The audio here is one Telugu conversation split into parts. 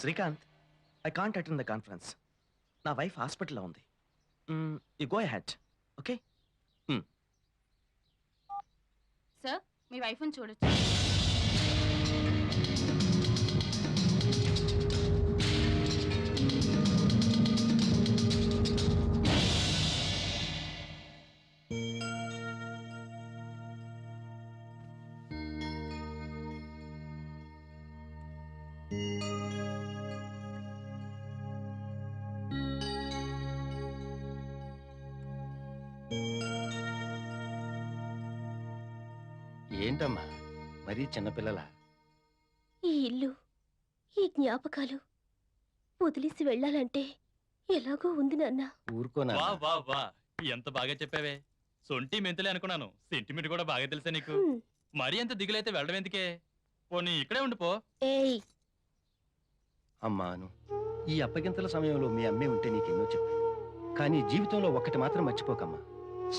Srikanth, I can't attend the conference. నా వైఫ్ హాస్పిటల్లో ఉంది. You go ahead, okay? Sir, మీ వైఫ్ని చూడొచ్చు. ఏంటమ్మా మరీ చిన్నపిల్లల? ఈ ఇల్లు, ఈ జ్ఞాపకాలు వదిలేసి వెళ్ళాలంటే ఎలాగో ఉంది నాన్న. ఊరుకోనా? వా వా వా, ఎంత బాగా చెప్పావే. సొంటి మెంతులే అనుకున్నాను, సెంటిమెంట్ కూడా బాగా తెలుసా నీకు. మరీ ఎంత దిగులైతే వెళ్ళడం ఎందుకే, పోనీ ఇక్కడే ఉండిపో. ఏయ్, అమ్మాను, ఈ అప్పగింతల సమయంలో మీ అమ్మే ఉంటే నీకెన్నో చెప్పి, కానీ జీవితంలో ఒక్కటి మాత్రం మర్చిపోకమ్మా.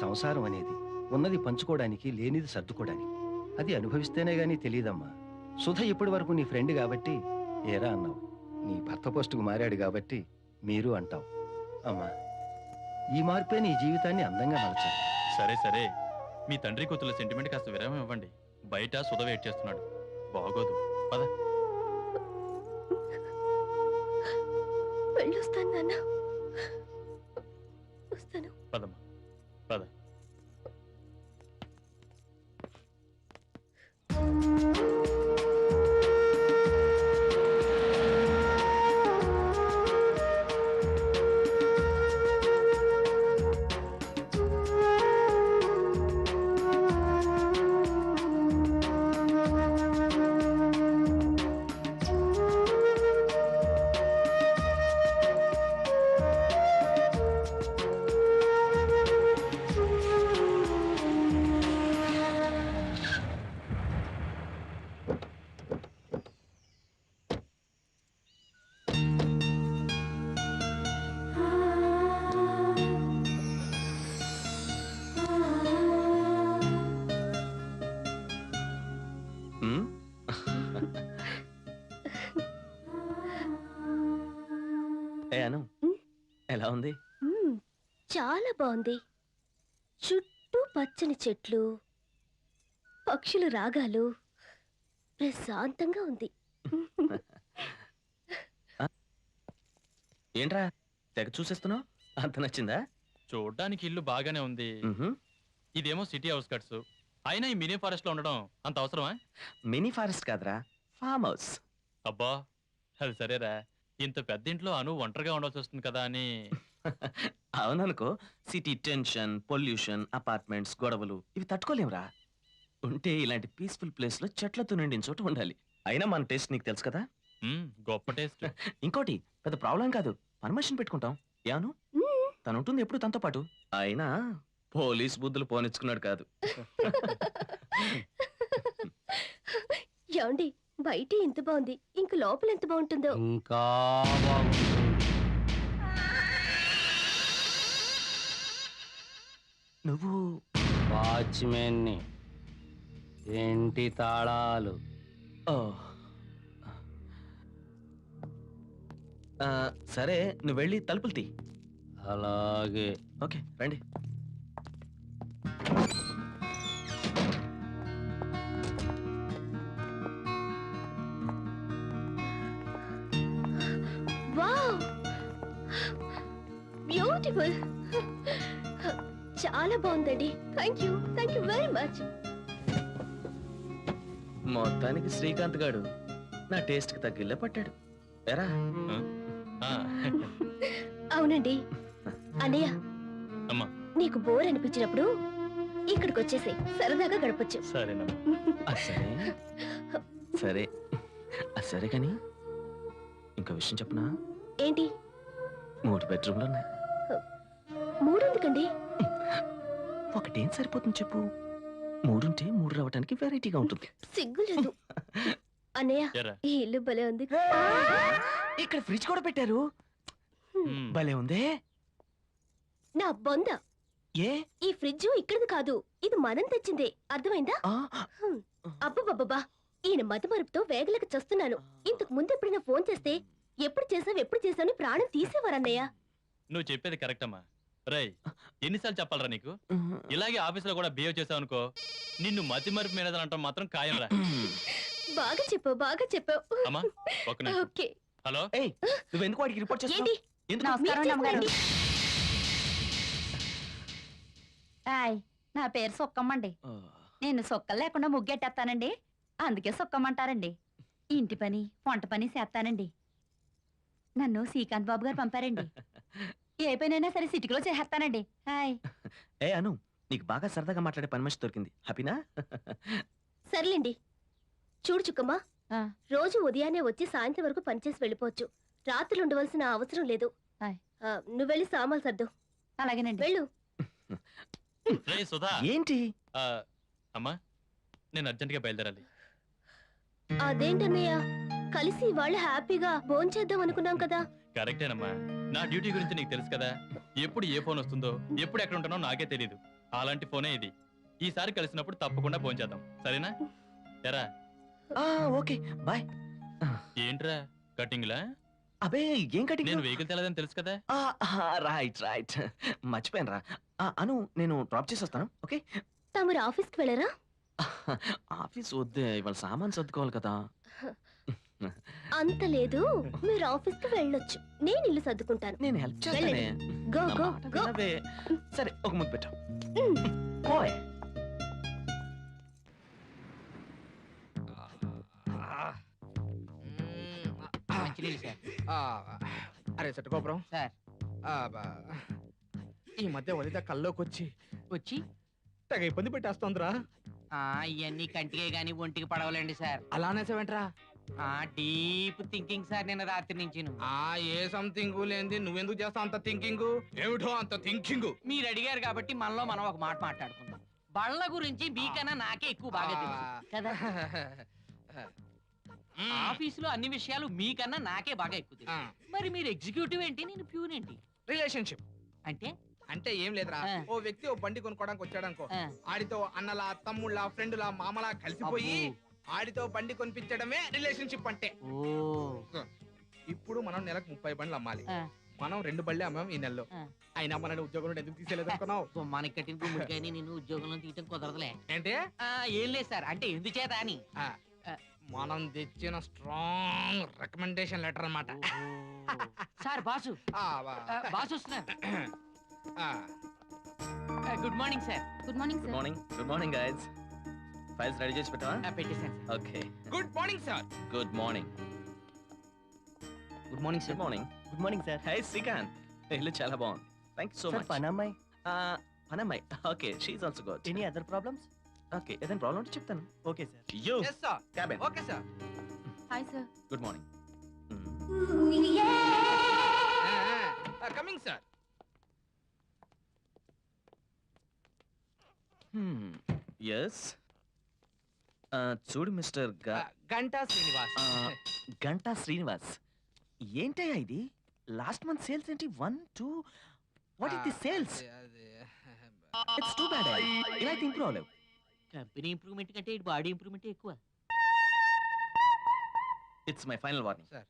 సంసారం అనేది ఉన్నది పంచుకోవడానికి, లేనిది సర్దుకోవడానికి. అది అనుభవిస్తేనే గానీ తెలియదమ్మా. సుధ ఇప్పటి వరకు నీ ఫ్రెండ్ కాబట్టి ఏరా అన్నావు, నీ భర్త పోస్టుకు మారాడు కాబట్టి మీరు అంటావు. అమ్మా, ఈ మార్పే నీ జీవితాన్ని అందంగా మలచాలి. సరే సరే, మీ తండ్రి కూతుల సెంటిమెంట్ కాస్త విరామం ఇవ్వండి. బయట సుధ వెయిట్ చేస్తున్నాడు, బాగోదు. పద. వెళ్ళొస్తాను నాన్న, వస్తాను. పదమ్మా, పద. ఎలా ఉంది? చాలా బాగుంది. చుట్టూ పచ్చని చెట్లు, పక్షుల రాగాలు, ప్రశాంతంగా ఉంది. ఏంట్రా తెగ చూసేస్తున్నావు? అంత నచ్చిందా? చూడ్డానికి ఇల్లు బాగానే ఉంది. ఇదేమో సిటీ అవుట్స్కట్స్. అయినా ఈ మినీ ఫారెస్ట్ లో ఉండడం అంత అవసరమా? మినీ ఫారెస్ట్ కాదురా, ఫామ్ హౌస్. అబ్బా, అది సరేరా. ఇంత పెద్ద ఇంట్లో అను ఒంటరిగా ఉండాల్సి వస్తుంది కదా అని. అవుననుకో, సిటీ టెన్షన్, పొల్యూషన్, అపార్ట్మెంట్స్, గొడవలు ఇవి తట్టుకోలేవురా. ఉంటే ఇలాంటి పీస్ఫుల్ ప్లేస్ లో చెట్లతో నిండిన చోట ఉండాలి. అయినా మన టేస్ట్ నీకు తెలుసు కదా. గొప్ప టేస్ట్. ఇంకోటి పెద్ద ప్రాబ్లం కాదు, పర్మిషన్ పెట్టుకుంటాం. యాను తను ఉంటుంది ఎప్పుడు తనతో పాటు. అయినా పోలీస్ బుద్ధులు పోనిచ్చుకున్నాడు కాదు. ఏమండి, బయట ఎంత బాగుంది, ఇంక లోపల ఎంత బాగుంటుందో. ఇంకా నువ్వు వాచ్మెన్ని, ఏంటి తాళాలు? సరే, నువ్వు వెళ్ళి తలుపులు తీ. అలాగే. ఓకే, రండి. Wow, beautiful. చాలా బాగుందండి. Thank you very much. మొత్తానికి శ్రీకాంత్ గాడు నా టేస్ట్ కి తగ్గిల్లే పట్టాడు. ఎరా? అవునండి అన్నయ్య, అమ్మా, నీకు బోర్ అనిపించినప్పుడు ఇక్కడికి వచ్చేసి సరదాగా గడపచ్చు. సరేనమ్మా. సరే సరే కానీ ఇంకో విషయం చెప్పనా? ఏంటి? 3 బెడ్రూమ్లు ఉన్నాయి. 3 ఎందుకండి? ఒకటేం సరిపోతుంది చెప్పు? 3 ఉంటే 3 రావడానికి వెరైటీగా ఉంటుంది. సిగ్గులేదు. అన్నయ్య, ఈ ఇల్లు భలే ఉంది. ఇక్కడ ఫ్రిడ్జ్ కూడా పెట్టారు. భలే ఉందే. నా బొంద, ఏ ఈ ఫ్రిడ్జ్ ఇక్కడిది కాదు, ఇది మనం తెచ్చిందే. అర్థమైందా? అబ్బబ్బబ్బా, ఈయన మతి మరుపుతో వేగలేక చస్తున్నాను. ఇంతకు ముందు ఎప్పుడైనా ఫోన్ చేస్తే ఎప్పుడు చేసావు ప్రాణం తీసేవారన్నయ్య. నువ్వు చెప్పేది కరెక్ట్ అమ్మా. రై, ఎన్నిసార్లు చెప్పాలరా నీకు? ఇలాగే ఆఫీసులో కూడా బిహేవ్ చేసావు అనుకో, నిన్ను మతి మరుపు మేనేజర్ అంటాం మాత్రం ఖాయం రా. బాగా చెప్పావు. అమ్మా ఒక నిమిషం. ఓకే. హలో, ఏయ్, నువ్వెందుకు వాడికి రిపోర్ట్ చేస్తావు? ఏంటి? ఎందుకు? నమస్కారం అమ్మగారు. హాయ్, నా పేరు సొక్కమ్మండి. ఆ, నేను సొక్కలు లేకుండా ముగ్గెట్టేస్తానండి, అందుకే సొక్కమ్మంటారండి. ఇంటి పని వంట పని చేస్తానండి. నన్ను శ్రీకాంత్ బాబు గారు పంపారండి. ఏ పనైనా సరే సిటీలో చేసేస్తానండి. హాయ్. ఏ అను, నీకు బాగా సరదాగా మాట్లాడే పని మనిషి దొరికింది. హ్యాపీనా? సర్లేండి. చూడు చుక్కమ్మా, ఆ. రోజు ఉదయాన్నే వచ్చి సాయంత్రం వరకు పనిచేసి వెళ్ళిపోవచ్చు. రాత్రులు ఉండవలసిన అవసరం లేదు. హాయ్. నువ్వు వెళ్ళి సామాన్లు సర్దు. అలాగేనండి. వెళ్ళు. రే సుధా. ఏంటి? ఆ, అమ్మా నేను అర్జెంట్ గా బయలుదేరాలి. అదేంటన్నయ్య, కలిసి వాళ్ళు హ్యాపీగా భోంచేద్దాం అనుకున్నాం కదా. కరెక్టేనమ్మా, నా డ్యూటీ గురించి నీకు తెలుసు కదా. ఎప్పుడు ఏ ఫోన్ వస్తుందో, ఎప్పుడు ఎక్కడ ఉంటానో నాకే తెలీదు. అలాంటి ఫోనే ఇది. ఈసారి కలిసినప్పుడు తప్పకుండా ఫోన్ చేద్దాం, సరేనా? ఎరా ఓకే బాయ్. ఏంట్రా కటింగ్లా? అబే ఏం కటింగ్? నేను వెహికల్ తెలదని తెలుసు కదా. రైట్ మర్చిపోయాను రా. అను, నేను డ్రాప్ చేసి వస్తాను. ఓకే. తమరు ఆఫీస్కి వెళ్ళరా? ఆఫీస్ వద్దే, ఇవాళ సామాన్ సర్దుకోవాలి కదా. అంత లేదు, మీరు ఆఫీస్కి వెళ్ళొచ్చు. నేను ఇల్లు సర్దుకుంటాను. నేను హెల్ప్ చేస్తానే. గో నా గో మాట గో. వినవే. సరే, ఒక ముద్దు పెట్టు. ఓయ్. మంచినీళ్ళు సార్. అరే చెట్టుకోపురం సార్ ఈ మధ్య వనిత కల్లోకి వచ్చి వచ్చి తెగ ఇబ్బంది పెట్టేస్తోందిరా. ఇవన్నీ కంటికే గాని ఒంటికి పడవలేండి సార్. అలా అనేసావేంట్రా? డీప్ థింకింగ్ సార్ నిన్న రాత్రి నుంచి. ఏ సంథింగ్ లేని నువ్వెందుకు చేస్తావు అంత థింకింగ్? ఏమిటో అంత థింకింగ్? మీరు అడిగారు కాబట్టి మనలో మనం ఒక మాట మాట్లాడుకుందాం. బళ్ళ గురించి మీకన్నా నాకే ఎక్కువ బాగా తెలుసు కదా. ఆఫీసులో అన్ని విషయాలు మీకన్నా నాకే బాగా ఎక్కువ తెలుసు. మరి మీరు ఎగ్జిక్యూటివ్ ఏంటి, నేను ప్యూన్ ఏంటి? రిలేషన్షిప్ అంటే అంటే ఏం లేదురా. ఓ వ్యక్తి ఓ బండి కొనుక్కోడానికి వచ్చాడనుకో, ఆడితో అన్నలా తమ్ముళ్ళ ఫ్రెండ్లా మామలా కలిసిపోయి ఆడితో బండి కొనిపించడమే రిలేషన్షిప్ అంటే. ఇప్పుడు మనం నెలకు 30 బండ్లు అమ్మాలి. మనం 2 బళ్ళే అమ్మాం ఈ నెలలో. అయినా మన ఉద్యోగం నుండి ఎందుకు తీసేలేదు అనుకున్నావు? మనకి కట్టిన గుమ్మడికాయని నేను ఉద్యోగంలో తీయటం కుదరదులే. ఏంటి? ఏం లేదు సార్, అంటే ఎందుచేత అని మనం తెచ్చిన స్ట్రాంగ్ రికమెండేషన్ లెటర్ అన్నమాట. సార్ బాసు బాసు వస్తున్నారు. Good morning sir. Good morning good sir. Morning. Good morning guys. Files ready చేసి పెట్టవా? పెట్టేశాను sir. Okay. Good morning sir. Good morning. Good morning good morning. Good morning sir. Hi Srikanth, ఇల్లు చాలా బాగుంది. Thank you so much. పనమ్మాయి. పనమ్మాయి. Okay, she also good. Any other problems? Okay, ఏదైనా ప్రాబ్లం ఉంటే చెప్తాను. Okay sir. Yes sir. Cabin. Okay sir. Hi sir. Good morning. Coming sir. Yes. చూడు మిస్టర్ గంటా శ్రీనివాస్. గంటా శ్రీనివాస్, ఏంటయ్యా ఇది? లాస్ట్ మంత్ సేల్స్ ఏంటి? 1 2 what is the sales? It's too bad. ఇలా అయితే ఇంప్రూవ్ అవ్వలేవు. కంపెనీ ఇంప్రూవ్మెంట్ కంటే బాడీ ఇంప్రూవ్మెంట్ ఎక్కువ. It's my final warning. Sir.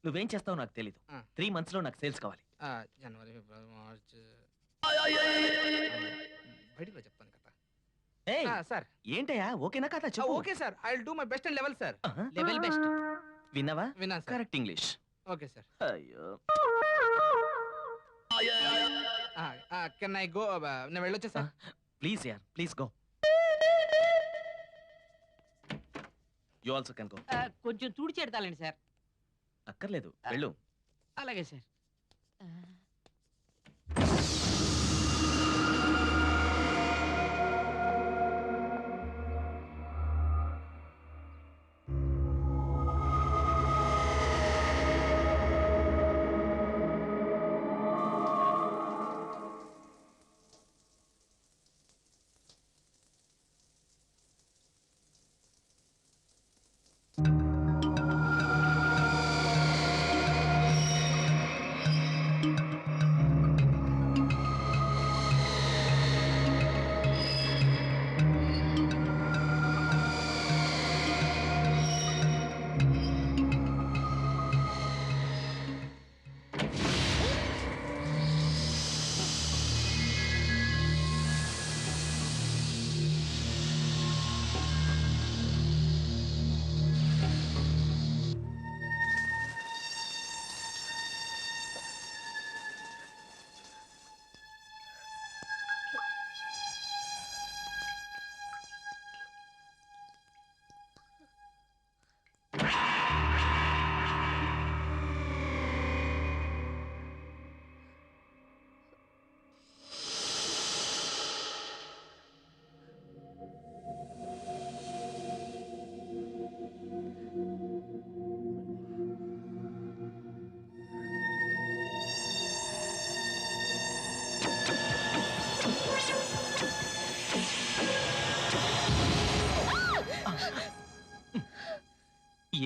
నువ్వేం చేస్తావో నాకు తెలీదు. 3 months లో నాకు సేల్స్ కావాలి. జనవరి ఫిబ్రవరి మార్చ్. బయటికి చెప్తాను కదా. ఏయ్, సార్. ఏంటయ్యా? ఓకేనా కదా చెప్పు. Okay sir, I will do my best and level sir. Level best. విన్నావా? విన్నాను sir. Correct English. Okay sir. అయ్యో. Can I go? నేను వెళ్ళొచ్చా సార్? ప్లీజ్ యార్, please go. You also can go. కొంచెం తుడిచెడతాలండి సార్. అక్కర్లేదు, వెళ్ళు. అలాగే సార్.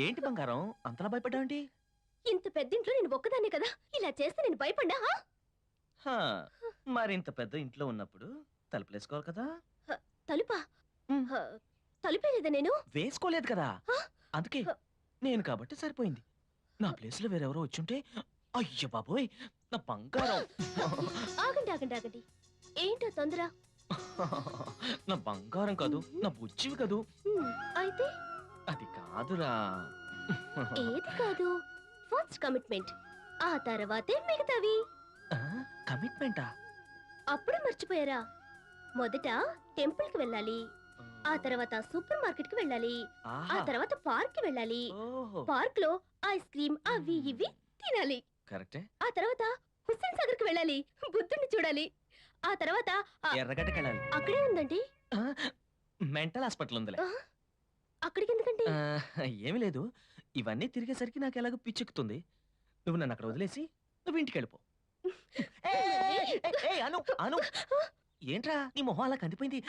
ఏంటి బంగారం అంతలా భయపడ్డావేంటి? ఇంత పెద్దింట్లో నేను ఒక్కదాన్నే కదా, ఇలా చేస్తే నేను భయపడ్డా? హా, మరింత పెద్ద ఇంట్లో ఉన్నప్పుడు తలుపులేసుకోవాలి కదా. తలుపా? ఉమ్. తలుపే లేదా నేను? వేసుకోలేదు కదా, అందుకే నేను కాబట్టి సరిపోయింది. నా ప్లేస్ లో వేరెవరో వచ్చుంటే అయ్య బాబోయ్ నా బంగారం. ఆగండి ఆగండి ఆగండి, ఏంటో తొందర? నా బంగారం కాదు, నా బుజ్జివి కదూ. అయితే అది కాదురా. ఏది కాదు? ఫస్ట్ కమిట్మెంట్, ఆ తర్వాతే మిగతావి. కమిట్మెంటా? అప్పుడు మర్చిపోయారా? మొదట టెంపుల్ కి వెళ్ళాలి, ఆ తర్వాత సూపర్ మార్కెట్ కి వెళ్ళాలి, ఆ తర్వాత పార్క్ కి వెళ్ళాలి, పార్క్ లో ఐస్ క్రీమ్ అవి ఇవి తినాలి, కరెక్టే. ఆ తర్వాత హుస్సేన్ సాగర్ కి వెళ్ళాలి, బుద్ధుడిని చూడాలి, ఆ తర్వాత ఎర్రగడ్డకి వెళ్ళాలి. అక్కడే ఉందండి మెంటల్ హాస్పిటల్ ఉందిలే. అక్కడికి ఎందుకండి? ఏమి లేదు, ఇవన్నీ తిరిగేసరికి నాకు ఎలాగో పిచ్చెక్కుతుంది. నువ్వు నన్ను అక్కడ వదిలేసి నువ్వు ఇంటికి వెళ్ళిపో. అను అను, ఏంట్రా నీ మొహం అలా కందిపోయింది?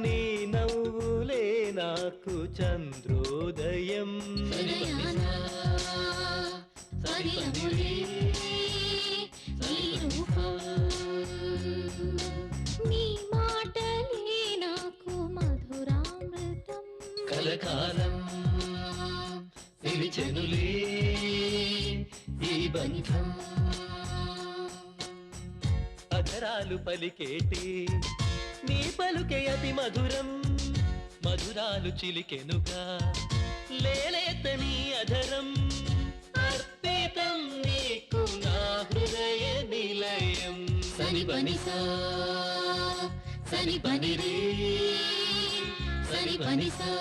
నీ నవ్వులే నాకు చంద్రోదయం, నీ మాటలే నాకు మధురామృతం, కలకాలం నిలిచెనులే ఈ బంధం. అధరాలు పలికేటి నీ పలుకే అతి మధురం, మధురాలు చిలికెనుగా లేలేతని అధరం. అర్పితం నీకు నా హృదయ నిలయం. సని బనిసా సని బనిరే సని బనిసా.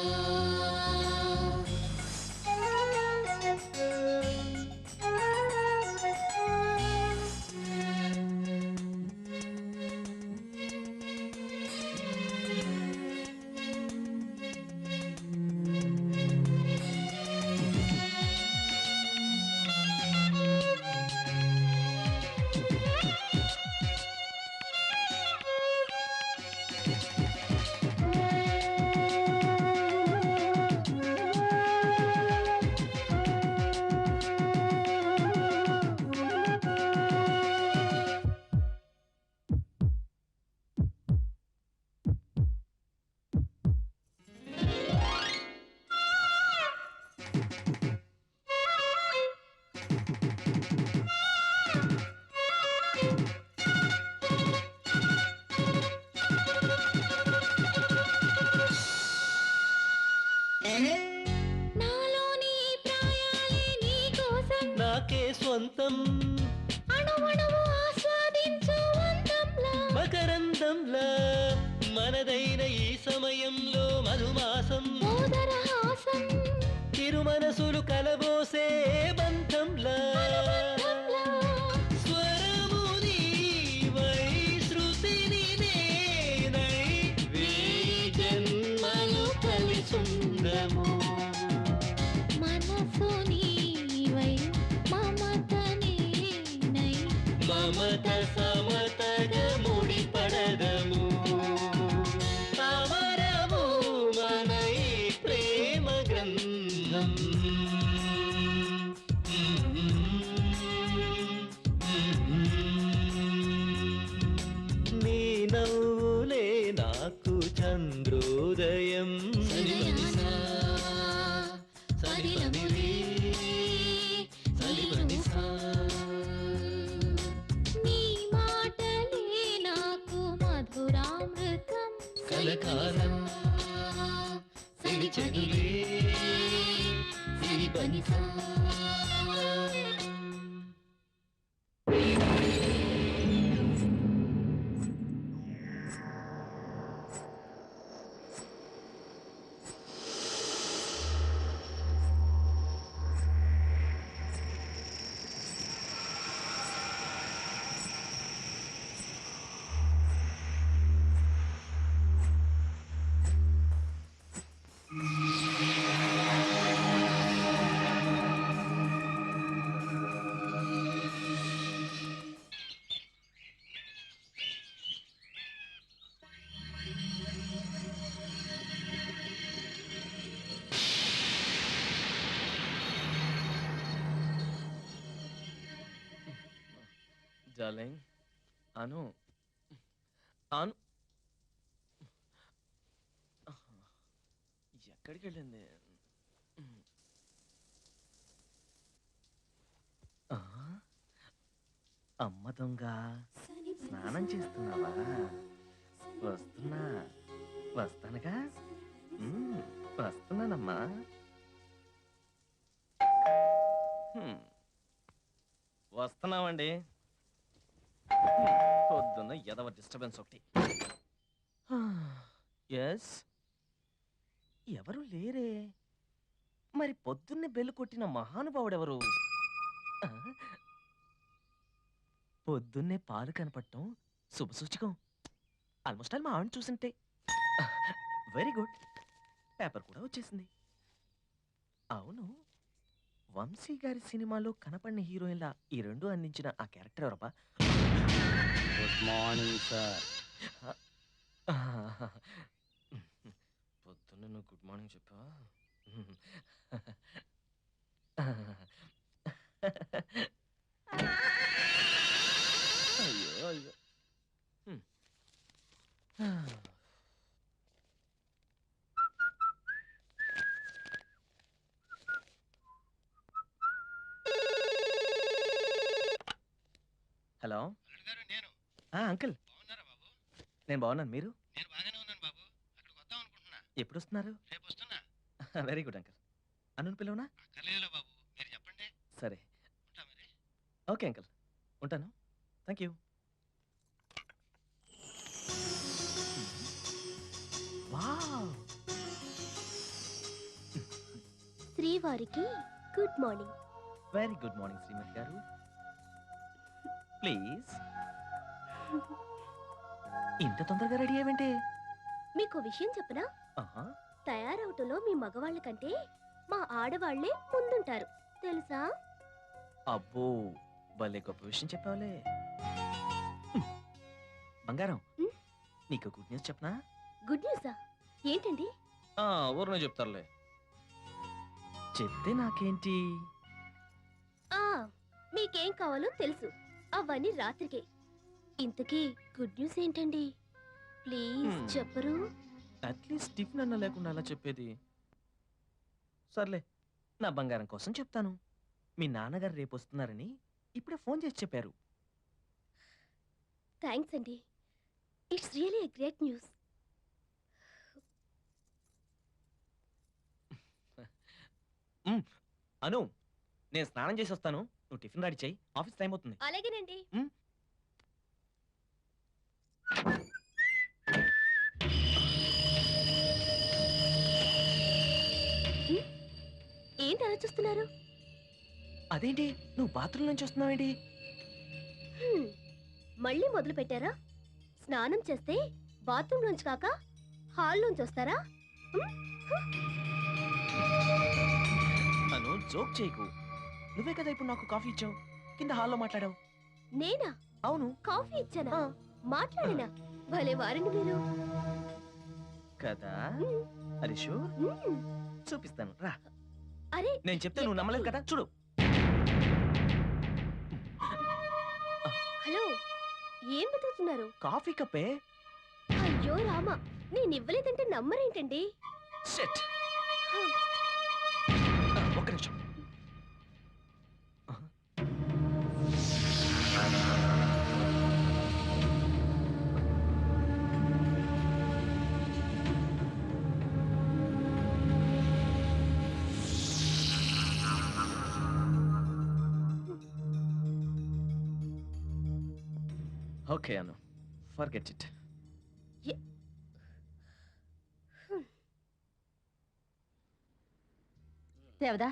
నాలోని ప్రాయాలే నీ కోసం, నాకే స్వంతం అణువణువు ఆస్వాదించు అందంలా, మకరందంలా మనదైన ఈ సమయంలో మధుమాసం. మోదరహాసం తిరుమనసులు కలబోసే బంధంలా, అనుబంధంలా, స్వరము నీవై శృతిని నేనై వేయి జన్మలు కలిసుందము. మనసు నీవై మమత నేనై, మమత సమతగా ముడిపడదము. అమరము మన ఈ ప్రేమ గ్రంథం. నీ నవ్వులే నాకు చంద్రోదయం. సరియానా సరిలములే సరివనిసా. నీ మాటలే నాకు మధురామృతం, కలకాలం సిరిచెనులే సిరిబనిసా. డార్లింగ్. అను అను ఎక్కడికి వెళ్ళింది? ఆ, అమ్మ దొంగ, స్నానం చేస్తున్నావా? వస్తున్నా, వస్తానుగా. వస్తున్నానమ్మా. వస్తున్నామండి. పొద్దున్న ఎదవ డిస్టర్బెన్స్ ఒకటి. ఎస్, ఎవరు లేరే. మరి పొద్దున్నే బెల్లు కొట్టిన మహానుభావుడెవరు? ఆ? పొద్దున్నే పాలు కనపడటం శుభసూచకం. ఆల్మోస్ట్ ఆల్ మా ఆవిడ చూసింటే. వెరీ గుడ్, పేపర్ కూడా వచ్చేసింది. అవును, వంశీ గారి సినిమాలో కనపడిన హీరోయిన్ల ఈ రెండు అందించిన ఆ క్యారెక్టర్ ఎవరబ్బా? Good morning sir. పొద్దున్న నువ్వు గుడ్ మార్నింగ్ చెప్పా. అయ్యో అయ్యో. హలో. నేను అంకుల్, బాగున్నారా బాబు? నేను బాగున్నాను. మీరు? నేను బాగానే ఉన్నాను బాబు. అక్కడికి వద్దాం అనుకుంటున్నా. ఎప్పుడు వస్తున్నారు? రేపు వస్తున్నా. Very good uncle. అను పిలవనా? అక్కర్లేదులే బాబు, మీరు చెప్పండి. సరే, ఉంటా మరి. ఓకే అంకుల్, ఉంటాను. Thank you. వావ్, శ్రీవారికి good morning. Very good morning శ్రీమతి గారు. ప్లీజ్. ఇంత తొందరగా రెడీ అయ్యేంటి? మీకు విషయం చెప్పనా? తయారవటంలో మీ మగవాళ్ళ కంటే మా ఆడవాళ్లే ముందుంటారు తెలుసా? అబ్బో, భలే గొప్ప విషయం చెప్పావులే. బంగారం, నీకు గుడ్ న్యూస్ చెప్పనా? గుడ్ న్యూసా? ఏంటండి? ఊరినే చెప్తారులే. చెప్తే నాకేంటి? ఆ మీకేం కావాలో తెలుసు, అవన్నీ రాత్రికే. ఇంతకీ గుడ్ న్యూస్ ఏంటండి? ప్లీజ్ చెప్పరు? అట్లీస్ట్ టిఫిన్ అన్న లేకుండా అలా చెప్పేది. సర్లే, నా బంగారం కోసం చెప్తాను. మీ నాన్నగారు రేపు వస్తున్నారని ఇప్పుడే ఫోన్ చేసి చెప్పారు. థ్యాంక్స్ అండి, it's really a great news. Anu, నేను స్నానం చేసి వస్తాను. నువ్వు టిఫిన్ రెడీ చేయి, ఆఫీస్ టైం అవుతుంది. అలాగేనండి. ఏంటి అలా చూస్తున్నారు? అదేంటి, నువ్వు బాత్రూమ్ నుంచి వస్తున్నావేంటి? మళ్ళీ మొదలు పెట్టారా? స్నానం చేస్తే బాత్రూమ్ నుంచి కాక హాల్ నుంచి వస్తారా? అను, జోక్ చేయకు. నువ్వే కదా ఇప్పుడు నాకు కాఫీ ఇచ్చావు, కింద హాల్లో మాట్లాడావు. నేనా? అవును. కాఫీ ఇచ్చానా? మాట్లాడినా? భలే వారండి మీరు కదా. అరే షూర్, చూపిస్తాను రా. అరే నేను చెప్తే నువ్వు నమ్మలేవు కదా, చూడు. హలో, ఏం వెతుకుతున్నారు? కాఫీ కప్పే. అయ్యో రామా, నేను ఇవ్వలేదంటే నమ్మరేంటండి? షిట్. ఒక్క నిమిషం. Okay Anu, forget it. దేవదా,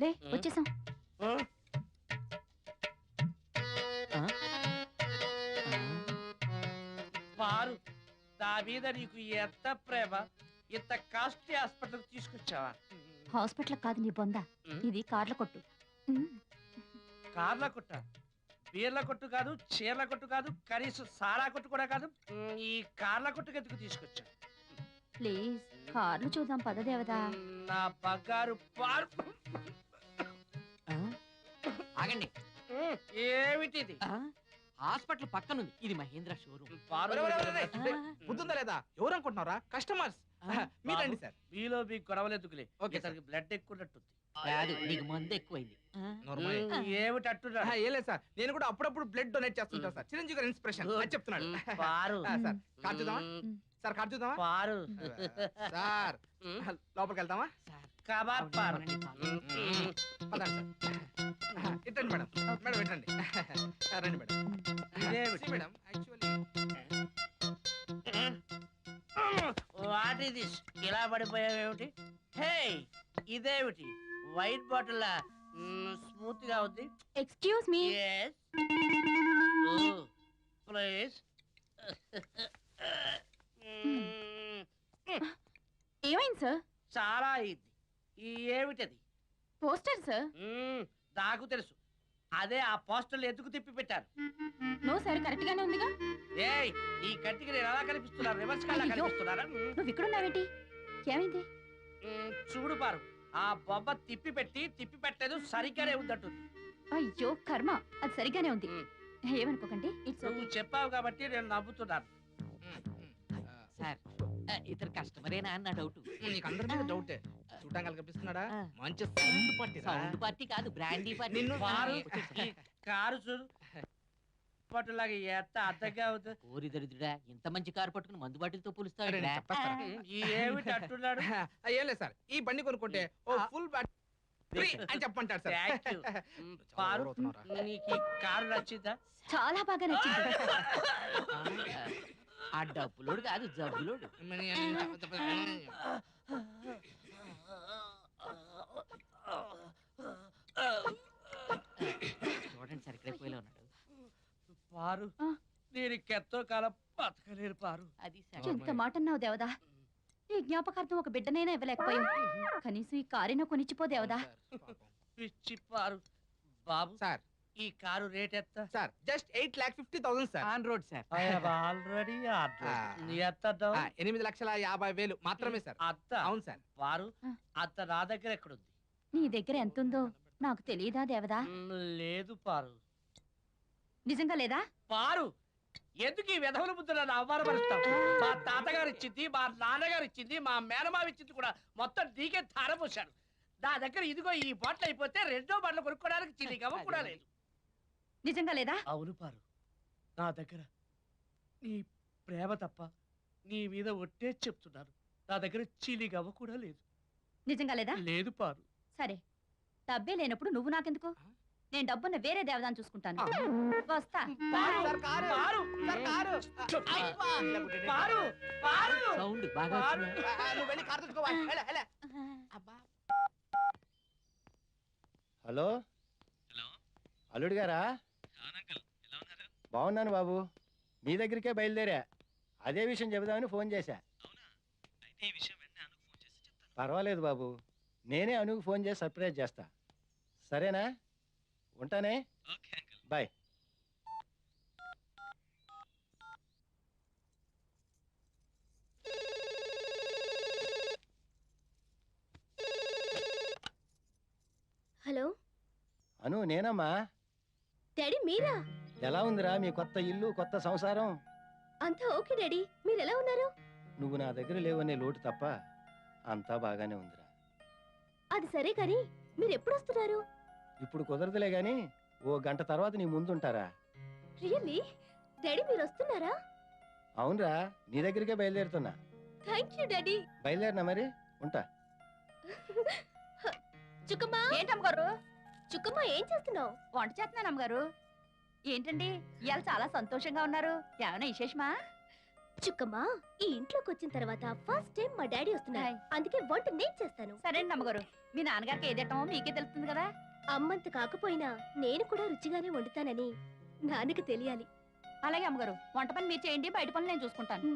లే వచ్చేసాం. వారు నా మీద నీకు ఎంత ప్రేమ, ఇంత కాస్ట్లీ హాస్పిటల్ తీసుకొచ్చావా? హాస్పిటల్ కాదు నీ బొంద, ఇది కార్ల కొట్టు. కార్ల కొట్ట, బీర్ల కొట్టు కాదు, చీరల కొట్టు కాదు, కనీసం సారా కొట్టు కూడా కాదు. ఈ కార్ల కొట్టుకు ఎందుకు తీసుకొచ్చా? ప్లీజ్ కార్లు చూద్దాం పద దేవదా. నా బంగారు ఆగండి. ఏమిటిది? హాస్పిటల్ పక్కనుంది. ఇది మహేంద్ర షోరూమ్. ఒరే, ఒరే, ఒరే, ఒరే. బుద్ధుందా లేదా? ఎవరు అనుకుంటున్నారా? కస్టమర్స్. మీరు రండి సార్. మీలో మీ గొడవలు ఎందుకులే. Okay sir. ఇతనికి బ్లడ్ ఎక్కున్నట్టుంది. కాదు, నీకు మందు ఎక్కువైంది. నోర్మల్. ఏమిటి అట్టున్నా? ఏం లేదు సార్, నేను కూడా అప్పుడప్పుడు బ్లడ్ డొనేట్ చేస్తుంటా సార్. చిరంజీవి గారి ఇన్స్పిరేషన్ అని చెప్తున్నాడు. పారు సార్ కార్ చూద్దామా? సార్ కార్ చూద్దామా? పారు సార్ లోపలికి వెళ్తామా? కబాబ్ పారు. పదండి సార్. ఇట్టండి మేడం. మేడం ఇట్టండి. రండి మేడం. ఇదేమిటి? Madam actually what is this? ఇలా పడిపోయావేమిటి? హే, ఇదేమిటి? వైట్ బాటిల్ స్మూత్ గా ఉంది. Excuse me. Yes. Please. ఏమైంది సార్? చాలా అయింది. ఈ ఏమిటది? Poster sir. నాకు తెలుసు. అదే ఆ పోస్టర్లు ఎందుకు తిప్పి పెట్టారు? నో సార్, కరెక్ట్ గానే ఉందిగా. ఏయ్, ఈ కంటికి నేను ఎలా కనిపిస్తున్నారు? రివర్స్ కల్లా అయ్యో. కనిపిస్తున్నారా? నువ్వు ఇక్కడ ఉన్నావేంటి? ఏమైంది? చూడు పారు, ఆ బొమ్మ తిప్పి పెట్టలేదు, సరిగ్గానే ఉందంటుంది. అయ్యో కర్మ, అది సరిగానే ఉంది. ఏమనుకోకండి. ఇట్స్ నువ్వు చెప్పావు కాబట్టి నేను నవ్వుతున్నాను. సార్, ఇతను కస్టమరేనా అని నా డౌట్. నీకు అందరి మీద డౌటే. చూడటానికి కనిపిస్తున్నాడా? ఆ. మంచి సౌండ్ పట్టి సౌండ్ పార్టీ కాదు, బ్రాండీ పార్టీ. నిన్ను పారు, ఈ కారు చూడు పట్టులాగా ఎంత అర్థంగా ఉంది. ఓరి దరిద్రుడా, ఇంత మంచి కారు పట్టుకుని మందు బాటిల్తో పోలుస్తాడు. ఈ ఏమిటి అంటున్నాడు? ఏం లేదు సార్, ఈ బండి కొనుక్కుంటే ఓ ఫుల్ బ్యాటరీ అని చెప్పంటారు సార్. Thank you. పారు, నీకు ఈ కారు నచ్చిందా? చాలా బాగా నచ్చింది. ఆ డబ్బులోడు కాదు, జబ్బులోడు. చూడండి సార్, ఇక్కడే పోయిలో ఉన్నాడు. పారు, ఆ. నేను ఎంతో కాలం బతకలేరు పారు. అది సార్. ఎంత మాట అన్నావు దేవదా. ఈ జ్ఞాపకార్థం ఒక బిడ్డనైనా ఇవ్వలేకపోయావు. కనీసం ఈ కారైనా కొనిచ్చిపో దేవదా. పిచ్చి పారు. బాబు సార్, ఈ కారు రేట్ ఎంత? Sir just 8,50,000 sir. On road sir. Already ఎంత 8,50,000 మాత్రమే సార్. అత్త అవును సార్. పారు, ఆ. అత్త నా దగ్గర ఎక్కడుంది? నీ దగ్గర ఎంతుందో నాకు తెలియదా దేవదా? లేదు పారు. నిజంగా లేదా? పారు, ఎందుకు ఈ విధవుల బుద్ధి నన్ను అవమానపరుస్తాం? మా తాతగారు ఇచ్చింది, మా నాన్నగారు ఇచ్చింది, మా మేనమావ ఇచ్చింది కూడా మొత్తం నీకే ధారపోశాడు. నా దగ్గర ఇదిగో ఈ బాటిల్ అయిపోతే రెండో బాటిల్ కొనుక్కోవడానికి చిల్లిగవ్వ కూడా లేదు. నిజంగా లేదా? అవును పారు, నా దగ్గర నీ ప్రేమ తప్ప నీ మీద ఒట్టే చెప్తున్నాను. నా దగ్గర చిల్లిగవ్వ కూడా లేదు. నిజంగా లేదా? లేదు పారు. సరే, డబ్బే లేనప్పుడు నువ్వు నాకెందుకు? నేను డబ్బున్న వేరే దేవదాన్ని చూసుకుంటాను. వస్తా. పారు, సార్, కారు. పారు, సార్, కారు. అబ్బా. పారు, పారు. సౌండ్ బాగా పారు. వచ్చిందా? నువ్వు వెళ్ళి కారు తెచ్చుకోవా. అబ్బా. హలో అల్లుడు గారా? బాగున్నాను బాబు. మీ దగ్గరికే బయలుదేరా. అదే విషయం చెబుదామని ఫోన్ చేశా. పర్వాలేదు బాబు, నేనే అనుకు ఫోన్ చేసి సర్ప్రైజ్ చేస్తా. సరేనా? ఉంటానే. బాయ్. హలో అను, నేనమ్మా. డాడీ, మీరా? ఎలా ఉందిరా మీ కొత్త ఇల్లు, కొత్త సంసారం? అంతా ఓకే డాడీ, మీరు ఎలా ఉన్నారు? నువ్వు నా దగ్గర లేవనే లోటు తప్ప అంతా బాగానే ఉందిరా. అది సరే కానీ మీరు ఎప్పుడు వస్తున్నారు? ఇప్పుడు కుదరదులే గాని ఓ గంట తర్వాత నీ ముందుంటారా. రియల్లీ? డాడీ మీరు వస్తున్నారా? అవునరా, నీ దగ్గరికే బయలుదేరుతున్నా. Thank you daddy. బయలుదేరినా మరి, ఉంటా. చుక్కమ్మా, ఏంటమ్మగారు? చుక్కమ్మా ఏం చేస్తున్నావు? వంట చేస్తున్నాను అమ్మగారు. ఏంటండి ఇవాళ చాలా సంతోషంగా ఉన్నారు? ఏమైనా విశేషమా? చుక్కమ్మా, ఈ ఇంట్లోకి వచ్చిన తర్వాత ఫస్ట్ టైం మా డాడీ వస్తున్నారు. హాయ్. అందుకే వంట నేను చేస్తాను. సరేండి అమ్మగారు, మీ నాన్నగారికి ఏదేటమో మీకే తెలుస్తుంది కదా. అమ్మంత కాకపోయినా నేను కూడా రుచిగానే వండుతానని నాన్నకి తెలియాలి. అలాగే అమ్మగారు, వంట పని మీరు చేయండి, బయట పనులు నేను చూసుకుంటాను.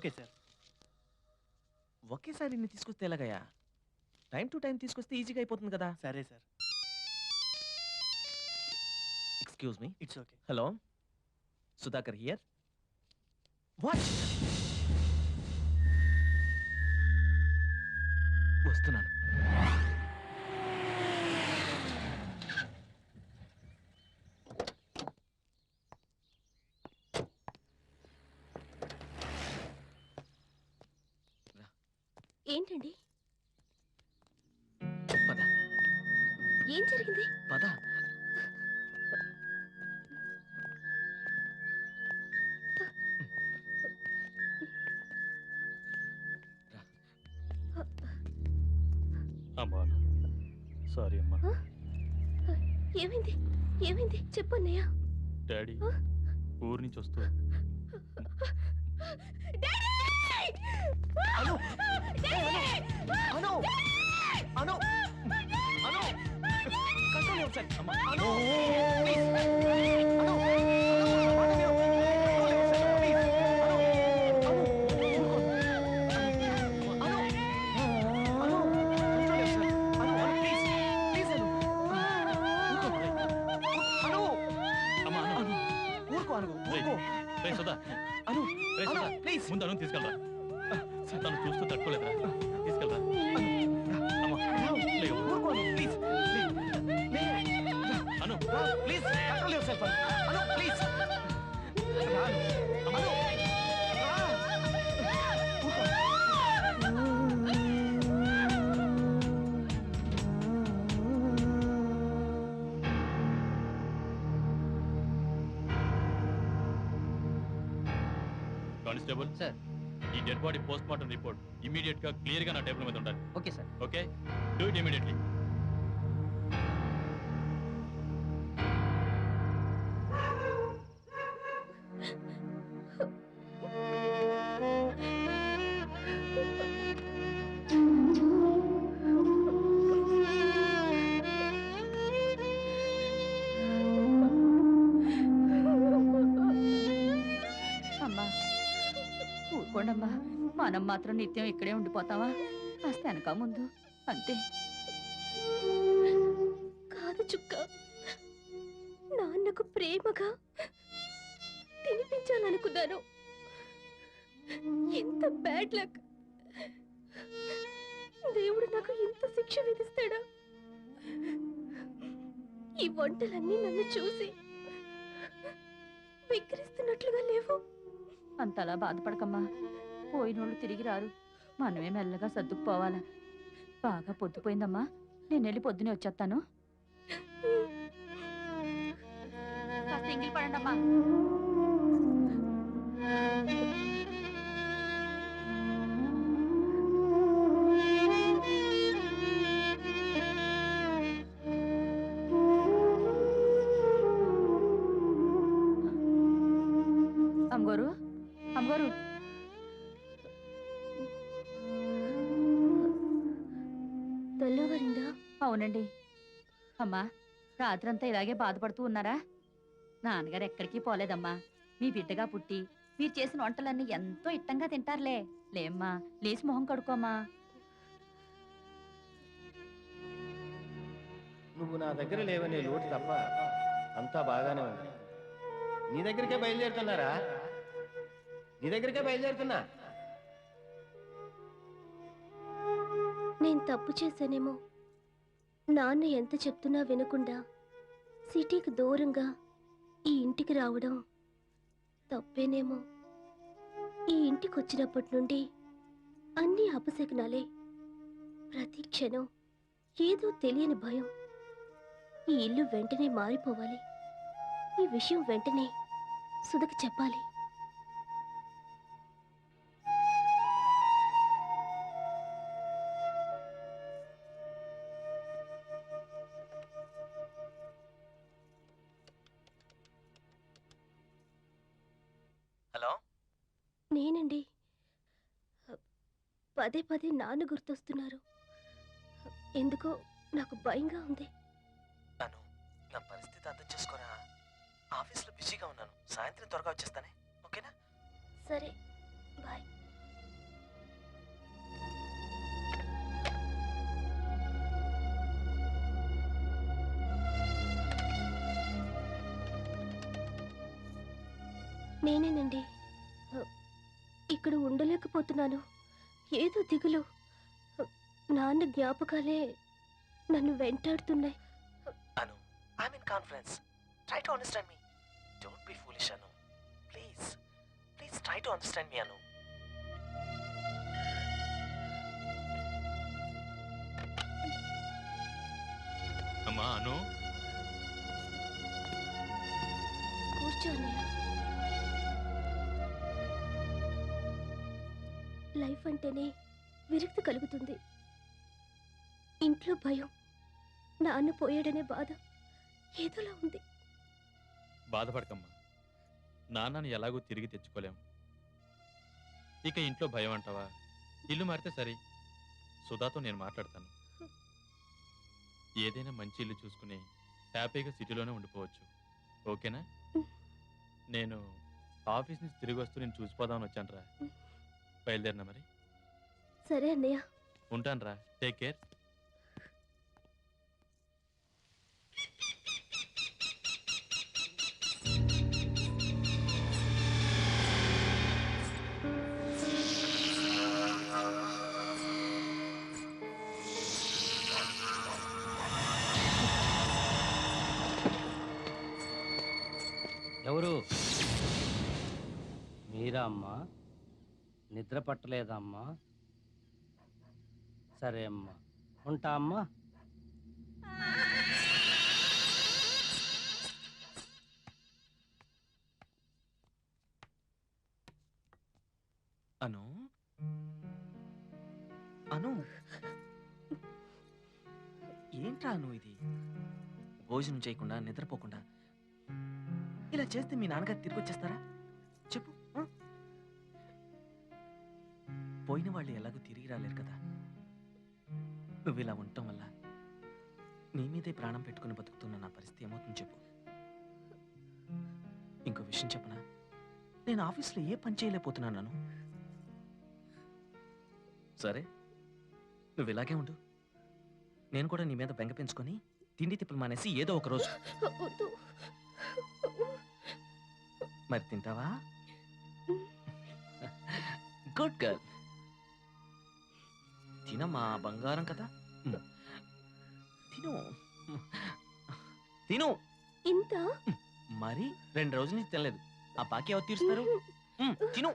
Okay sir. ఒకేసారి ఇన్ని తీసుకొస్తే ఎలాగయ్యా? టైం టు టైం తీసుకొస్తే ఈజీగా అయిపోతుంది కదా. సరే sir. Excuse me. It's okay. Hello, Sudhakar here. What? వస్తున్నాను. ఏంటండి? పద ఏం జరిగింది? పద. అమ్మా సారీ అమ్మా. ఏమైంది? ఏమైంది చెప్పు అన్నయ్య. డాడీ ఊరు నుంచి వస్తూ అను! అను! అను! అను! కంట్రోల్ ఒకసారి. అమ్మా, అను! ప్లీజ్. అను! ముందు అను తీసుకెళ్ళరా. తను చూస్తూ తట్టుకోలేదురా. తీసుకెళ్ళరా. Anu please control yourself. Anu please. Constable sir. ఈ dead body post mortem report immediate గా క్లియర్ గా నా టేబుల్ మీద ఉండాలి. Okay sir. Okay, do it immediately. అమ్మా ఊరుకోండమ్మా, మనం మాత్రం నిత్యం ఇక్కడే ఉండిపోతావా? కాస్త వెనక ముందు అంతే. కాదు చుక్క, నాన్నకు ప్రేమగా తినిపించాలనుకున్నాను. ఎంత బ్యాడ్ లక్! దేవుడు నాకు ఇంత శిక్ష విధిస్తాడా? ఈ వంటలన్నీ నన్ను చూసి విక్రిస్తున్నట్లుగా లేవు. అంతలా బాధపడకమ్మా, పోయినోళ్ళు తిరిగి రారు. మనమే మెల్లగా సర్దుకుపోవాలా. బాగా పొద్దుపోయిందమ్మా, నేను వెళ్ళి పొద్దునే వచ్చేస్తాను. కాస్త ఎంగిలి పడండమ్మా. అమ్మగారు, అమ్మగారు. తెల్లవారిందా? అవునండి. అమ్మా, రాత్రంతా ఇలాగే బాధపడుతూ ఉన్నారా? నాన్నగారు ఎక్కడికి పోలేదమ్మా. మీ బిడ్డగా పుట్టి మీరు చేసిన వంటలన్నీ ఎంతో ఇష్టంగా తింటారులే. లేమ్మా, లేచి మొహం కడుకోమ్మా. నువ్వు నా దగ్గర లేవనే లోటు తప్ప అంతా బాగానే ఉంది. నీ దగ్గరికే బయలుదేరుతున్నారా? నీ దగ్గరికే బయలుదేరుతున్నా. నేను తప్పు చేశానేమో. నాన్న ఎంత చెప్తున్నా వినకుండా సిటీకి దూరంగా ఈ ఇంటికి రావడం తప్పేనేమో. ఈ ఇంటికి వచ్చినప్పటి నుండి అన్ని అపశకునాలే. ప్రతి క్షణం ఏదో తెలియని భయం. ఈ ఇల్లు వెంటనే మారిపోవాలి. ఈ విషయం వెంటనే సుధకు చెప్పాలి. హలో, నేనండి. పదే పదే నాన్న గుర్తొస్తున్నారు. ఎందుకో నాకు భయంగా ఉంది. అను, నా పరిస్థితి అర్థం చేసుకోరా. ఆఫీస్లో బిజీగా ఉన్నాను. సాయంత్రం త్వరగా వచ్చేస్తానే, ఓకేనా? సరే, బాయ్. నేనేనండి. ఇక్కడ ఉండలేకపోతున్నాను. ఏదో దిగులు. నాన్న జ్ఞాపకాలే నన్ను వెంటాడుతున్నాయి. Anu, I mean conference. Try to understand me. Don't be foolish Anu. Please please try to understand me Anu. అమ్మా అను, కూర్చో అన్నయ్య. లైఫ్ అంటేనే విరక్తి కలుగుతుంది. ఇంట్లో భయం, నాన్న పోయాడనే బాధ ఏదోలా ఉంది. బాధపడకమ్మా. నాన్నని ఎలాగో తిరిగి తెచ్చుకోలేం. ఇక ఇంట్లో భయం అంటావా? ఇల్లు మారితే సరే, సుధాతో నేను మాట్లాడతాను. ఏదైనా మంచి ఇల్లు చూసుకుని హ్యాపీగా సిటీలోనే ఉండిపోవచ్చు. ఓకేనా? నేను ఆఫీస్ నుంచి తిరిగి వస్తూ నేను చూసిపోదామని వచ్చాను రా. బయలుదేరినా మరి? సరే అన్నయ్య. ఉంటాను రా. Take care. ఎవరు? మీరా అమ్మా? నిద్ర పట్టలేదా అమ్మా? సరే అమ్మా, ఉంటా అమ్మా. అను అను, ఏంట్రా అను ఇది? భోజనం చేయకుండా నిద్రపోకుండా ఇలా చేస్తే మీ నాన్నగారు తిరిగి వచ్చేస్తారా? చెప్పు. పోయిన వాళ్ళు ఎలాగో తిరిగి రాలేరు కదా. నువ్వు ఇలా ఉండటం వల్ల నీ మీదే ప్రాణం పెట్టుకుని బతుకుతున్న నా పరిస్థితి ఏమవుతుంది చెప్పు. ఇంకో విషయం చెప్పనా? నేను ఆఫీస్లో ఏ పని చేయలేకపోతున్నాను. సరే, నువ్వు ఇలాగే ఉండు. నేను కూడా నీ మీద బెంగ పెంచుకొని తిండి తిప్పులు మానేసి ఏదో ఒక రోజు మరి తింటావా? Good girl. తినమ్మా, బంగారం కదా. తిను తిను. ఇంత మరి 2 రోజుల నుంచి తినలేదు. ఆ బాకీ ఎవరు తీరుస్తారు? తిను.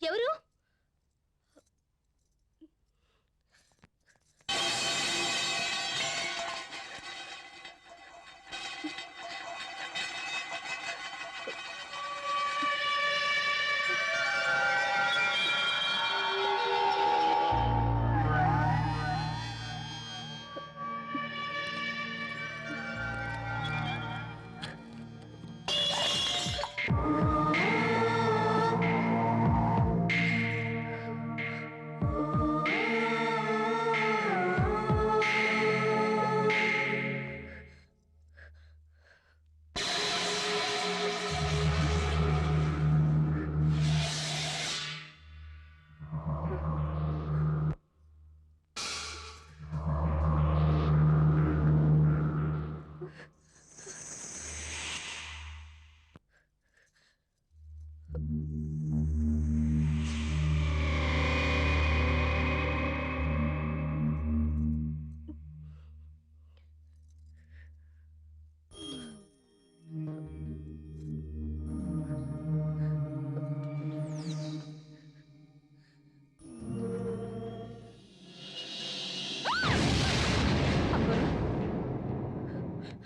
ఎవరు?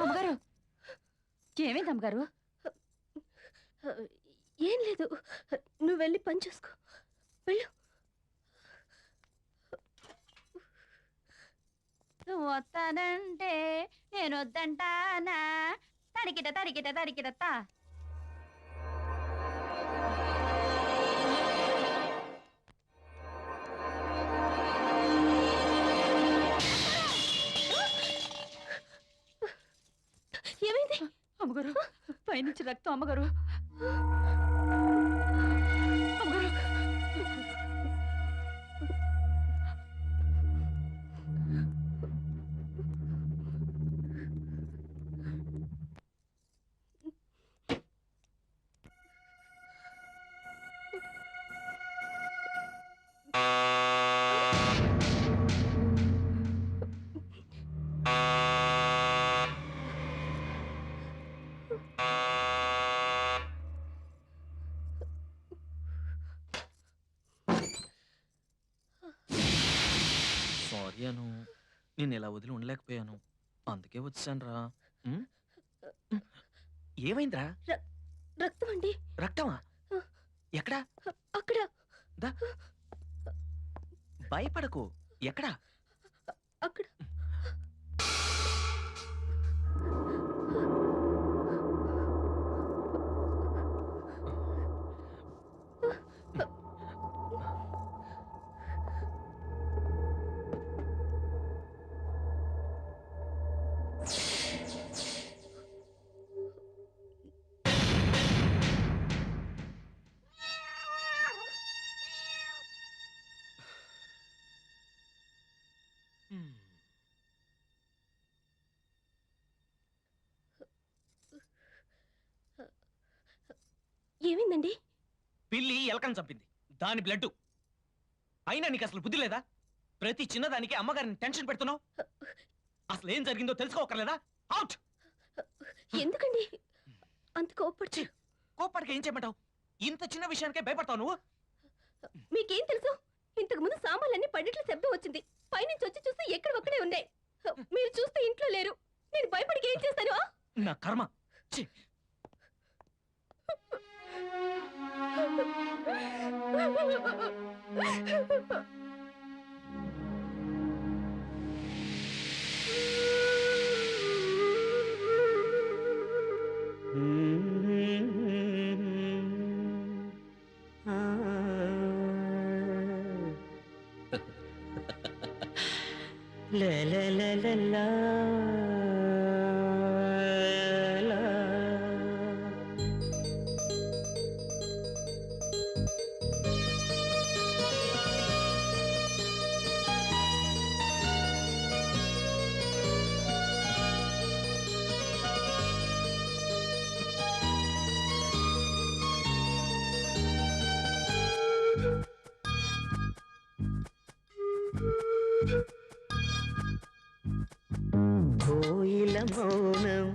అమ్మగారు, ఏమైంది అమ్మగారు? ఏం లేదు, నువ్వు వెళ్ళి పని చేసుకో. వెళ్ళు. నువ్వు వస్తానంటే నేను వద్దంటానా? తరికిట తరికిట తరికిట. పైనుంచి రక్తం అమ్మగారు. అమ్మగారు సారీ అను, నేను ఇలా వదిలి ఉండలేకపోయాను, అందుకే వచ్చాను రా. ఏమైందిరా? రక్తం అండి. రక్తమా? ఎక్కడా? అక్కడ. భయపడకు. ఎక్కడా? అక్కడ. ఏమైందండి? పిల్లి ఎలకని చంపింది, దాని బ్లడ్. అయినా నీకు అసలు బుద్ధి లేదా? ప్రతి చిన్నదానికి అమ్మగారిని టెన్షన్ పెడుతున్నావు. అసలు ఏం జరిగిందో తెలుసుకోకర్లేదా? అవుట్. ఎందుకండి అంత కోపడ్చి? కోపడికి ఏం చేయమంటావు? ఇంత చిన్న విషయానికే భయపడతావు నువ్వు? మీకేం తెలుసు? ఇంతకు ముందు సామాన్లన్నీ పడిట్ల శబ్దం వచ్చింది. పైనుంచి వచ్చి చూస్తే ఎక్కడ ఒక్కడే ఉన్నాయి. మీరు చూస్తే ఇంట్లో లేరు. నేను భయపడికి ఏం చేస్తాను? నా కర్మ. La la la la la la. కోయిల మౌనం,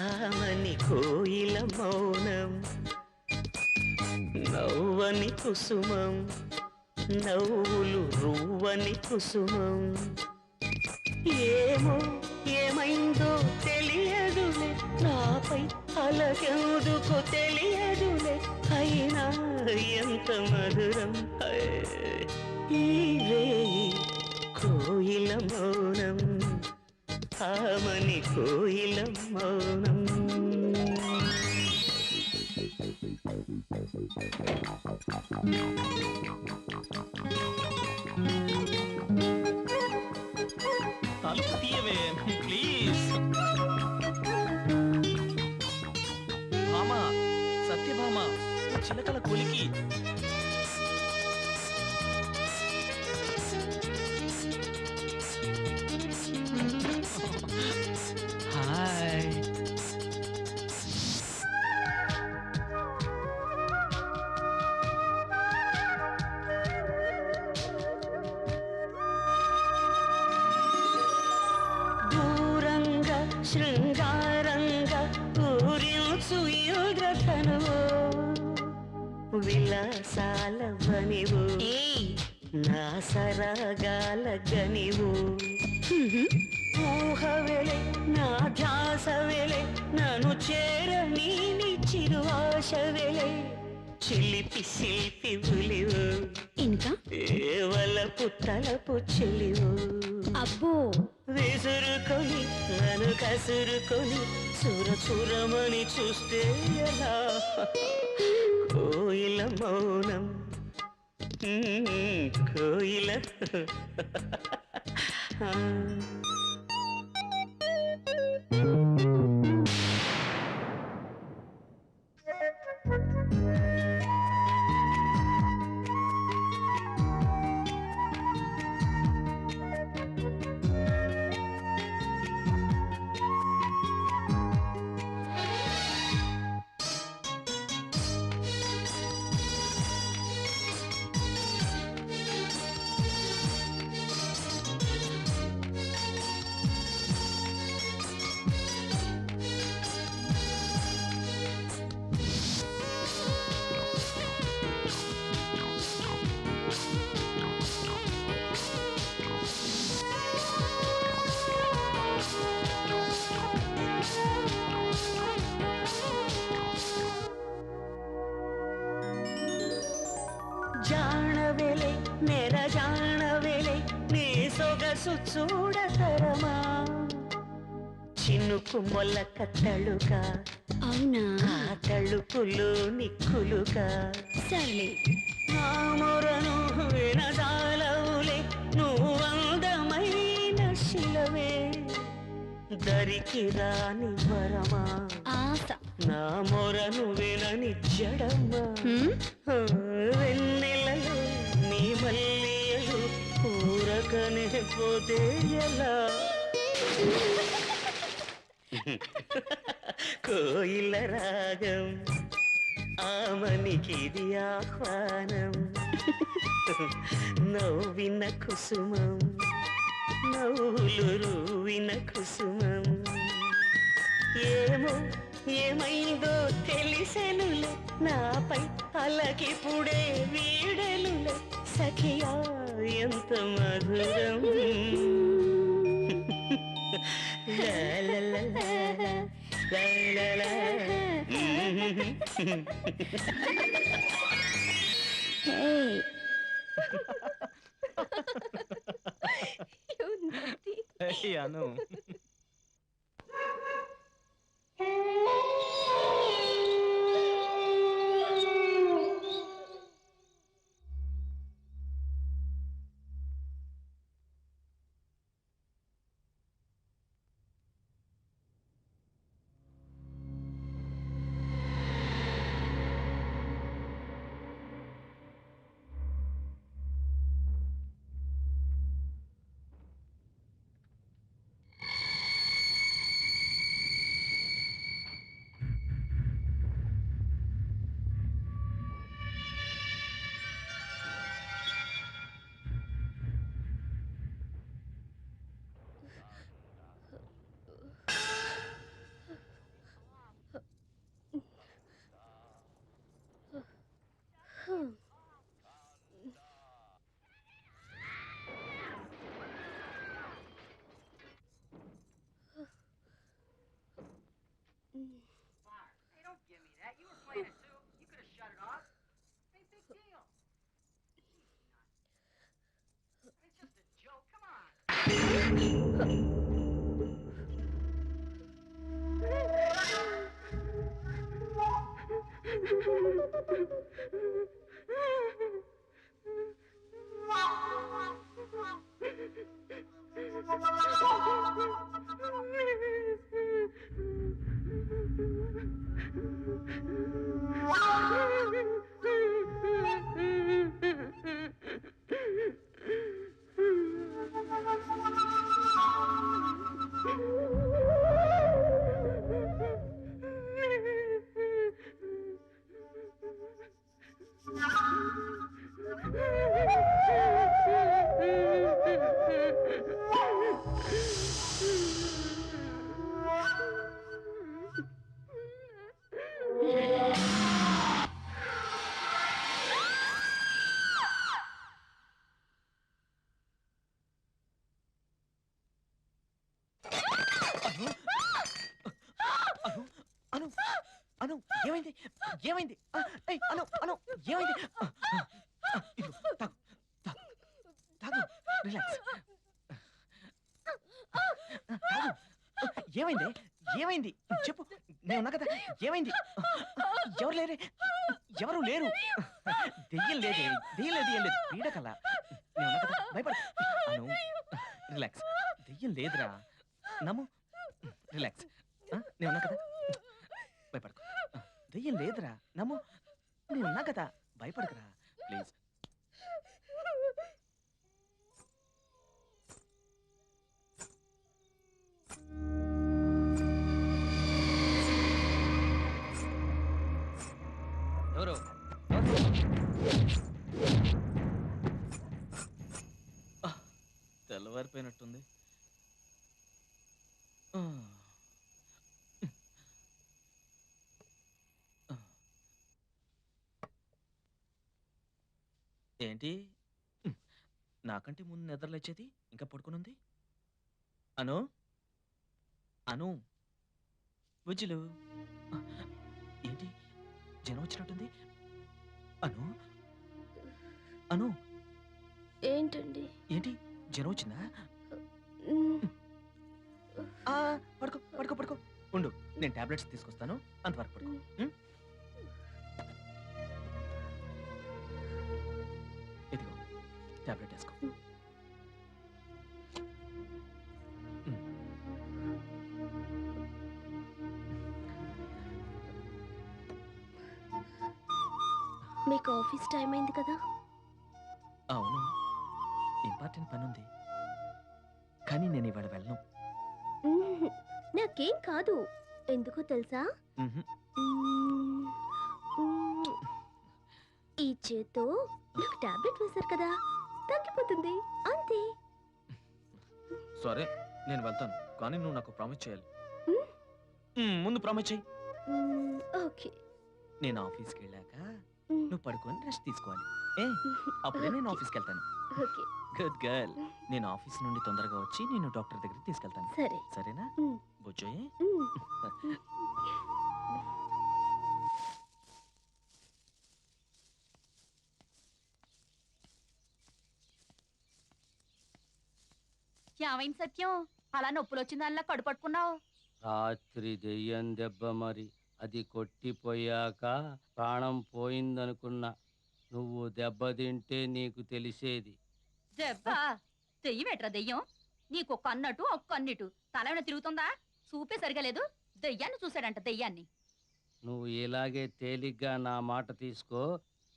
ఆమని కోయిల మౌనం, నవ్వని కుసుమం, నవ్వులు రువ్వని కుసుమం. ఏమో ఏమైందో తెలియదులే, నాపై అలకెందుకు తెలియదులే, అయినా ఎంత మధురం ఈ రేయి. కోయిల మౌనం, ఆమని కోయిల మౌనం. తలుపు తీయవే ప్లీజ్. భామ, సత్యభామ, చిలకల కొలికి. హాయ్. దూరంగా శృంగారంగా పూరించు యుగతనువు, విలాసాల వనివు, నా సరాగాల గనివు. ఊహవెలే నా ధ్యాసవెలే, నన్ను చేరని చిరు ఆశవెలే, చిలిపి శిల్పి ఉలివు, ఇంకా ఏవలపు తలపు చెలివు. అబ్బో విసురుకొని నన్ను కసురుకొని చూర చూరమని చూస్తే ఎలా? కోయిల మౌనం, కోయిల వయసు చూడతరమా చినుకు మొలక తళుక అవునా ఆ తళుకులు నిక్కులుక సర్లే నా మొరను వినదాలవులే నువ్వు అందమైన శిలవే దరికి రాని వరమా ఆశ నా మొరను వినని జడమ్మా వెన్నెలలో నీ మల్లియలు ఊరకనే పోతే ఎలా కోయిల రాగం ఆమనికిది ఆహ్వానం నవ్విన కుసుమం నవ్వులు రువిన కుసుమం ఏమో ఏమైందో తెలిసెనులే నాపై అలకిపుడే వీడెనులే సఖియా ఎంత మధురం లా లా లా లా లా లా లా. అను అను అను ఏమైంది ఏమైంది అను అను ఏమైంది తాగు తాగు తాగు రిలాక్స్ తాగు ఏమైంది ఏమైంది చెప్పు నేను ఉన్నా కదా ఏమైంది ఎవరు లేరే ఎవరు లేరు దెయ్యం లేదే దెయ్యం లేదు ఏం లేదు పీడకల నేను ఉన్నా కదా భయపడ అను రిలాక్స్ దెయ్యం లేదురా నమ్ము రిలాక్స్ నేను ఉన్నా కదా భయపడకు దెయ్యం లేదురా నమ్ము నేను ఉన్నా కదా భయపడకురా ప్లీజ్ ఎవరు తెల్లవారిపోయినట్టుంది ఏంటి నాకంటే ముందు నిద్రలేచేది ఇంకా పడుకునుంది అను అను బుజ్జిలు ఏంటి జనం వచ్చినట్టుంది అను అను ఏంటండి ఏంటి జ్వరం వచ్చిందా పడుకో పడుకో పడుకో. ఉండు, నేను టాబ్లెట్స్ తీసుకొస్తాను, అంతవరకు పడుకో. ఇదిగో టాబ్లెట్ వేసుకో. మీకు ఆఫీస్ టైం అయింది కదా? అవును, ఇంపార్టెంట్ పని ఉంది, కానీ నేను ఇవాళ వెళ్ళను. నాకేం కాదు, ఎందుకో తెలుసా? ఈ చేత్తో నాకు టాబ్లెట్ వేశారు కదా, తగ్గిపోతుంది అంతే. సరే నేను వెళ్తాను, కానీ నువ్వు నాకు ప్రామిస్ చేయాలి. ముందు ప్రామిస్ చేయి. ఓకే. నేను ఆఫీస్కి వెళ్ళాక నువ్వు పడుకొని రెస్ట్ తీసుకోవాలి. అప్పుడే నేను ఆఫీస్కి వెళ్తాను. ఓకే. Good girl. నేను ఆఫీస్ నుండి తొందరగా వచ్చి నేను డాక్టర్ దగ్గరికి తీసుకెళ్తాను. సరే. సరేనా బుజ్జోయ్? ఏమైంది సత్యం, అలా నొప్పులు వచ్చిన దానిలా కడు పట్టుకున్నావు? రాత్రి దెయ్యం దెబ్బ మరి, అది కొట్టిపోయాక ప్రాణం పోయిందనుకున్నా. నువ్వు దెబ్బతింటే నీకు తెలిసేది. దెబ్బ? దెయ్యం ఎట్రా దెయ్యం? నీకు ఒక అన్నట్టు ఒక్క అన్నిటు తల తిరుగుతుందా? చూపే సరిగా లేదు. దెయ్యాన్ని చూశాడంట, దెయ్యాన్ని. నువ్వు ఇలాగే తేలిగ్గా నా మాట తీసుకో,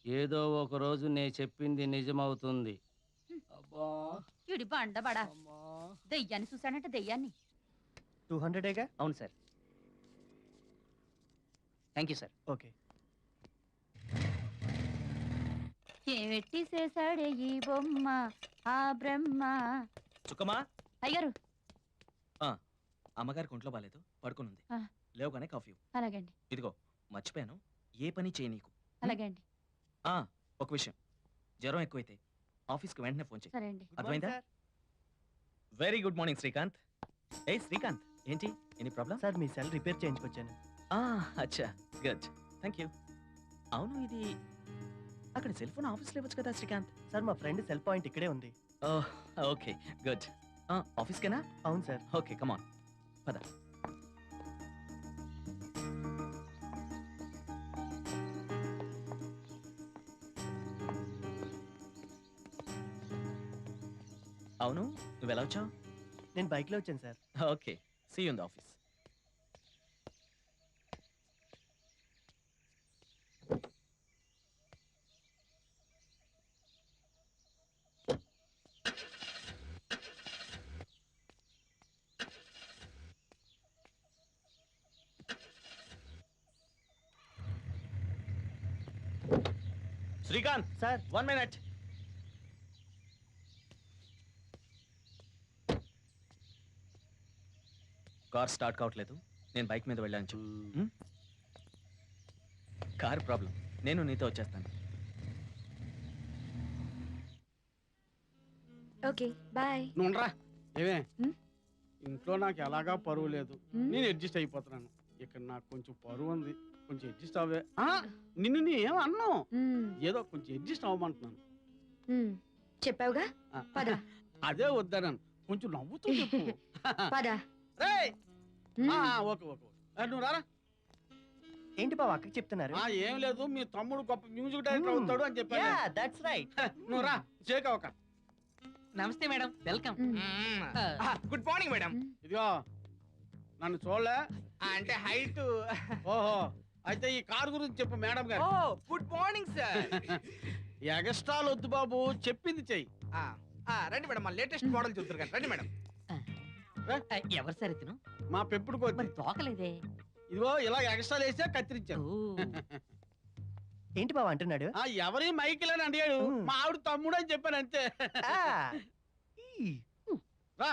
ఏదో ఒక రోజు నే చెప్పింది నిజమవుతుంది. అబ్బా ఇడి బండబడా, దెయ్యాన్ని చూశాడంట, దెయ్యాన్ని. 200 అవును sir. Thank you sir. Okay. ఏమెట్టి చేశాడే ఈ బొమ్మ ఆ బ్రహ్మ. చుక్కమా అయ్యారు. అమ్మగారికి ఒంట్లో బాలేదు, పడుకునుంది. లేవగానే కాఫీ. అలాగండి. ఇదిగో మర్చిపోయాను, ఏ పని చేయి నీకు. అలాగండి. ఒక విషయం, జ్వరం ఎక్కువైతే ఆఫీస్కి వెంటనే ఫోన్ చేయి. సరే అండి. అర్థమైందా? Very good morning Srikanth. Srikanth, ఏంటి ఎనీ ప్రాబ్లం? సార్ మీ సెల్ రిపేర్ చేయించుకొచ్చాను. అచ్చా, గుడ్, థ్యాంక్ యూ. అవును, ఇది అక్కడ సెల్ ఫోన్ ఆఫీస్లో ఇవ్వచ్చు కదా శ్రీకాంత్? సార్ మా ఫ్రెండ్ సెల్ పాయింట్ ఇక్కడే ఉంది. Okay good. ఆఫీస్కేనా? అవును సార్. ఓకే కమాన్ పద. అవును, నువ్వు ఎలా వచ్చావు? నేను బైక్లో వచ్చాను సార్. Okay, see you in the office. Srikanth sir, 1 minute. Car start కావట్లేదు, నేను బైక్ మీద వెళ్ళాను చెప్పు. కార్ ప్రాబ్లం, నేను నీతో వచ్చేస్తాను. Okay bye. నువ్వురా ఏమే, ఇంట్లో నాకు ఎలాగా పరువు లేదు, నేను అడ్జస్ట్ అయిపోతున్నాను. ఇక్కడ నాకు కొంచెం పరువు ఉంది, కొంచెం అడ్జస్ట్ అవ్వే. నిన్ను నేను అన్ను, ఏదో కొంచెం అడ్జస్ట్ అవ్వమంటున్నాను. చెప్పావుగా, పద. అదే వద్దన్నాను, కొంచెం నవ్వుతూ చెప్పు. పద. ఓకే ఓకే, నువ్వు రారా. ఏంటి బావ అక్కకి చెప్తున్నారు? ఏం లేదు, మీ తమ్ముడు గొప్ప మ్యూజిక్ డైరెక్టర్ అవుతాడు అని చెప్పాను. That's right. నువ్వు రా, షేక్ అవ్వక. నమస్తే madam, welcome. Good morning madam. ఇదిగో నన్ను చూడలే అంటే హైట్. ఓహో, అయితే ఈ కార్ గురించి చెప్పు మేడం గారు. Good morning sir. ఎగస్ట్రాలు వద్దు బాబు, చెప్పింది చెయ్యి. రండి మేడం, మా లేటెస్ట్ మోడల్ చూద్దరు కానీ రండి మేడం. ఎవరు సార్ ఇతను? మా పెంపుడు కోతి. మరి తోకలేదే. ఇదిగో ఇలా ఎగస్ట్రాలు వేసా కత్తిరించాను. ఏంటి బావ అంటున్నాడు? ఎవరి మైకిల్ అని అడిగాడు, మా ఆవిడ తమ్ముడు అని చెప్పాను అంతే. రా.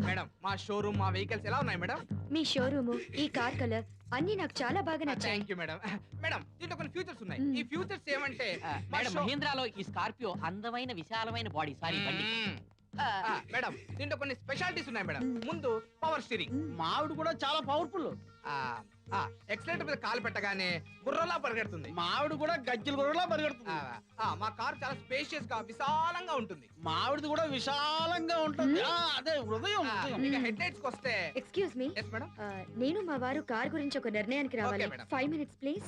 మేడం, మా షోరూమ్, మా వెహికల్స్ ఎలా ఉన్నాయి మేడం? మీ షోరూమ్, ఈ కార్ కలర్ అన్ని నాకు చాలా బాగా నచ్చాయి. Thank you madam. మేడం, దీంట్లో కొన్ని ఫ్యూచర్స్ ఉన్నాయి. ఈ ఫ్యూచర్స్ ఏమంటే మేడం, మహీంద్రాలో ఈ స్కార్పియో అందమైన విశాలమైన బాడీ. సారీ బండి. మేడం, దీంట్లో కొన్ని స్పెషాలిటీస్ ఉన్నాయి మేడం. ముందు పవర్ స్టీరింగ్, మా ఆవిడ కూడా చాలా పవర్ఫుల్. ఎక్సలేటర్ మీద కాలు పెట్టగానే గుర్రలా పరిగెడుతుంది. మావిడి కూడా గజ్జల గుర్రలా పరిగెడుతుంది. మా కారు చాలా స్పేషియస్ గా విశాలంగా ఉంటుంది. మావిడిది కూడా విశాలంగా ఉంటుంది. అదే హృదయం. ఇక హెడ్ లైట్స్ వస్తే ఎక్స్క్యూజ్ మీ, మేడం, నేను మా వారు కార్ గురించి ఒక నిర్ణయానికి రావాలి. 5 minutes please.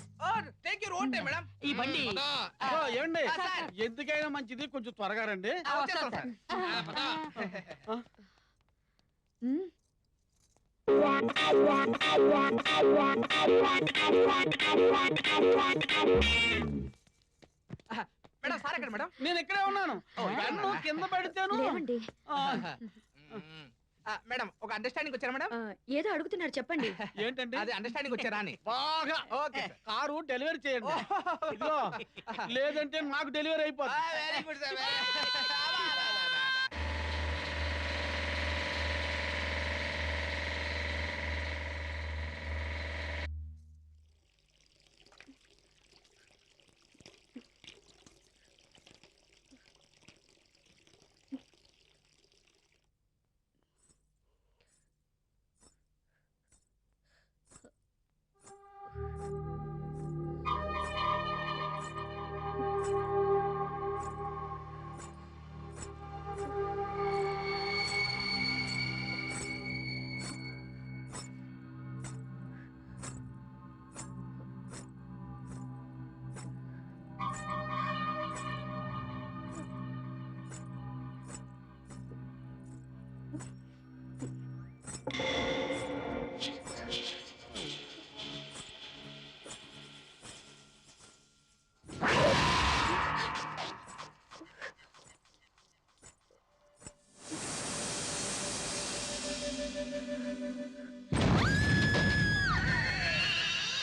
Take your own time madam. ఈ బండి ఏమండి, ఎందుకైనా మంచిది కొంచెం త్వరగా రండి. మేడం సార్ ఎక్కడ మేడం? నేను ఇక్కడే ఉన్నాను. నన్ను కింద పెడితేను. మేడం ఒక అండర్స్టాండింగ్ వచ్చారా మేడం? ఏదో అడుగుతున్నారు చెప్పండి. ఏంటంటే అదే అండర్స్టాండింగ్ వచ్చారా అని. బాగా ఓకే కారు డెలివరీ చేయండి. ఇదిగో, లేదంటే నాకు డెలివరీ అయిపోతుంది. Very good sir.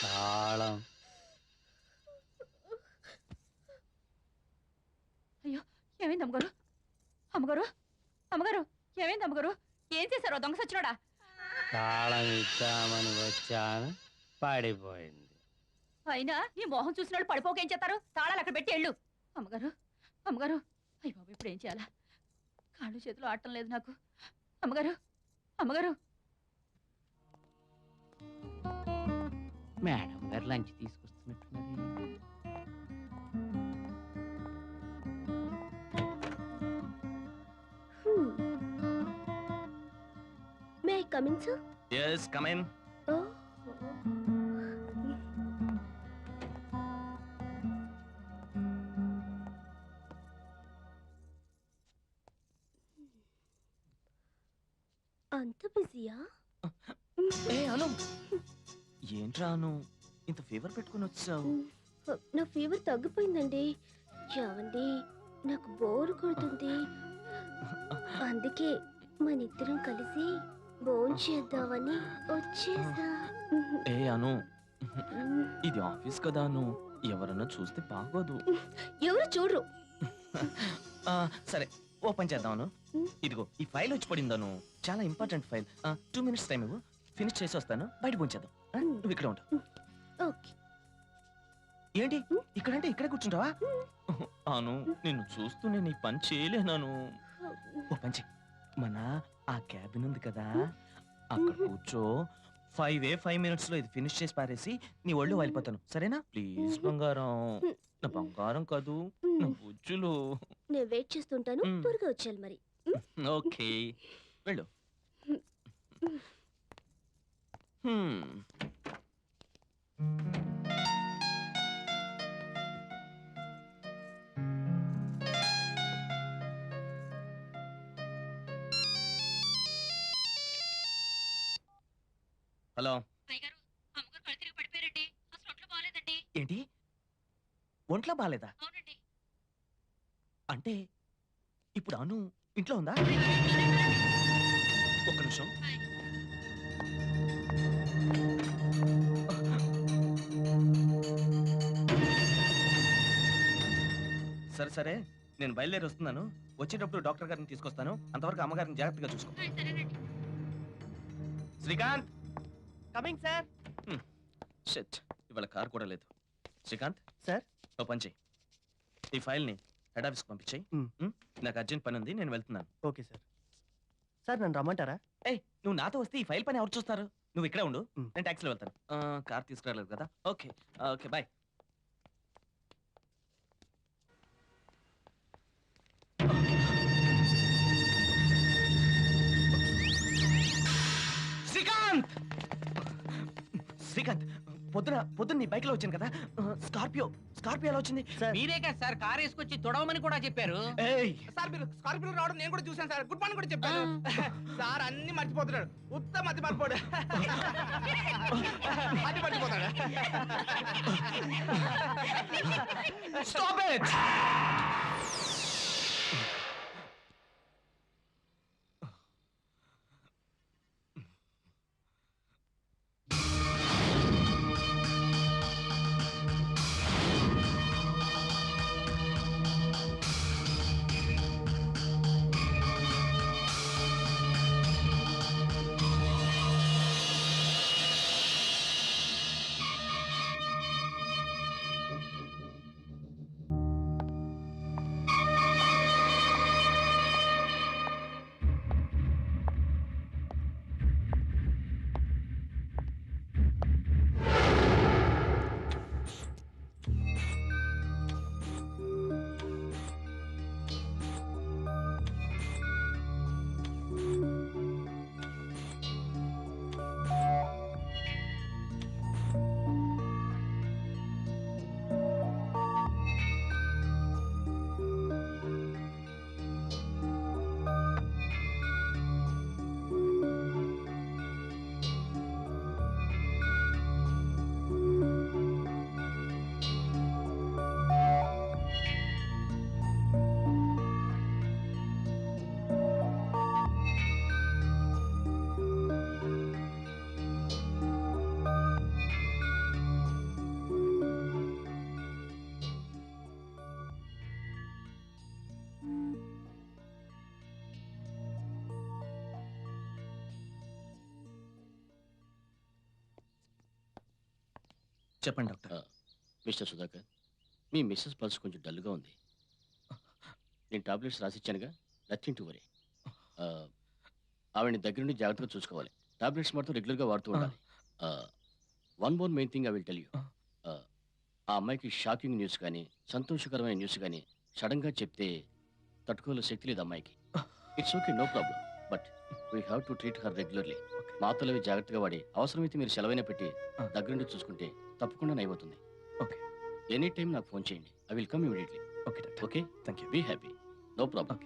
తాళం. అయ్యో, ఏమైంది అమ్మగారు? అమ్మగారు, అమ్మగారు, ఏమైంది అమ్మగారు? ఏం చేశారో దొంగ సచ్చినోడా? తాళం ఇద్దామని వచ్చాను, పడిపోయింది. అయినా ఈ మోహం చూసిన వాళ్ళు పడిపోకేం చేస్తారు? తాళాలు అక్కడ పెట్టి వెళ్ళు. అమ్మగారు, అమ్మగారు, అయ్య బాబు ఇప్పుడు ఏం చేయాలా? కాళ్ళు చేతులు ఆడటం లేదు నాకు. అమ్మగారు, అమ్మగారు. మేడం గారు లంచ్ తీసుకొస్తున్నట్టున్నారు. May I come in sir? yes come in. అంత బిజీయా? ఏ అను, ఏంట్రా అను ఇంత ఫీవర్ పెట్టుకుని వచ్చావు? నా ఫీవర్ తగ్గిపోయిందండి. ఏమండి, నాకు బోర్ కొడుతుంది. అందుకే మన ఇద్దరం కలిసి భోంచేద్దామని వచ్చేసా. ఏ అను, ఇది ఆఫీస్ కదా అను, ఎవరన్నా చూస్తే బాగోదు. ఎవరు చూడరు. సరే ఓ పని చేద్దామను, ఇదిగో ఈ ఫైల్ వచ్చి పడిందను, చాలా ఇంపార్టెంట్ ఫైల్. 2 minutes టైం ఇవ్వు, ఫినిష్ చేసి వస్తాను, బయట పోంచేద్దాం. నువ్వు ఇక్కడ ఉంటావు. ఓకే. ఏంటి ఇక్కడంటే ఇక్కడే కూర్చుంటావా? అను, నిన్ను చూస్తూనే నీ పని చేయలేనాను. ఓ పని చెయ్, మన ఆ క్యాబిన్ ఉంది కదా, అక్కడ కూర్చో. 5 minutes లో ఇది ఫినిష్ చేసి పారేసి నీ ఒళ్ళు వెళ్ళిపోతాను, సరేనా? ప్లీజ్ బంగారం, నా బంగారం కాదు, నా బుజ్జులు. నేను వెయిట్ చేస్తుంటాను, త్వరగా వచ్చేయాలి మరి. ఓకే వెళ్ళు. హలో, ఏంటి ఒంట్లో బాగాలేదా? అంటే ఇప్పుడు అను ఇంట్లో ఉందా? ఒక్క నిమిషం. సరే సరే, నేను బయలుదేరి వస్తున్నాను. వచ్చేటప్పుడు డాక్టర్ గారిని తీసుకొస్తాను. అంతవరకు అమ్మగారిని జాగ్రత్తగా చూసుకో. Srikanth coming sir. షిట్, ఇవాళ కార్ కూడా లేదు. శ్రీకాంత్ సార్, ఓ పని చెయ్యి, ఈ ఫైల్ని హెడ్ ఆఫీస్కి పంపించేయి. నాకు అర్జెంట్ పని ఉంది, నేను వెళ్తున్నాను. Okay sir. సార్ నన్ను రమ్మంటారా? ఏయ్, నువ్వు నాతో వస్తే ఈ ఫైల్ పని ఎవరు చూస్తారు? నువ్వు ఇక్కడే ఉండు, నేను ట్యాక్సీలో వెళ్తాను. కార్ తీసుకురాలేదు కదా? Okay okay bye. Srikanth Srikanth పొద్దున్న నీ బైక్ లో వచ్చాను కదా, స్కార్పియో ఎలా వచ్చింది? మీరే కదా సార్ కార్ వేసుకొచ్చి తొడవమని కూడా చెప్పారు. సార్ మీరు స్కార్పియో రావడం నేను కూడా చూసాను సార్. గుడ్ మార్నింగ్ కూడా చెప్పాను సార్. అన్ని మర్చిపోతున్నాడు, ఉత్తమ మతి మర్చిపోడు. అది మర్చిపోతాడు. Stop it! చెప్పండి డాక్టర్. మిస్టర్ సుధాకర్, మీ మిస్సెస్ పల్స్ కొంచెం డల్గా ఉంది. నేను టాబ్లెట్స్ రాసిచ్చానుగా, నథింగ్ టు వరీ. ఆవిడని దగ్గర నుండి జాగ్రత్తగా చూసుకోవాలి. టాబ్లెట్స్ మాత్రం రెగ్యులర్గా వాడుతూ ఉండాలి. One more main thing I will tell you. ఆ అమ్మాయికి షాకింగ్ న్యూస్ కానీ సంతోషకరమైన న్యూస్ కానీ సడన్గా చెప్తే తట్టుకోలే శక్తి లేదు అమ్మాయికి. It's okay, no problem, but we have to treat her regularly. మాత్రలు అవి జాగ్రత్తగా వాడి అవసరమైతే మీరు సెలవైనా పెట్టి దగ్గరుండి చూసుకుంటే తప్పకుండా నయమవుతుంది. ఓకే, ఎనీ టైం నాకు ఫోన్ చేయండి. I will come immediately. Okay doctor. Okay, thank you. Be happy, no problem.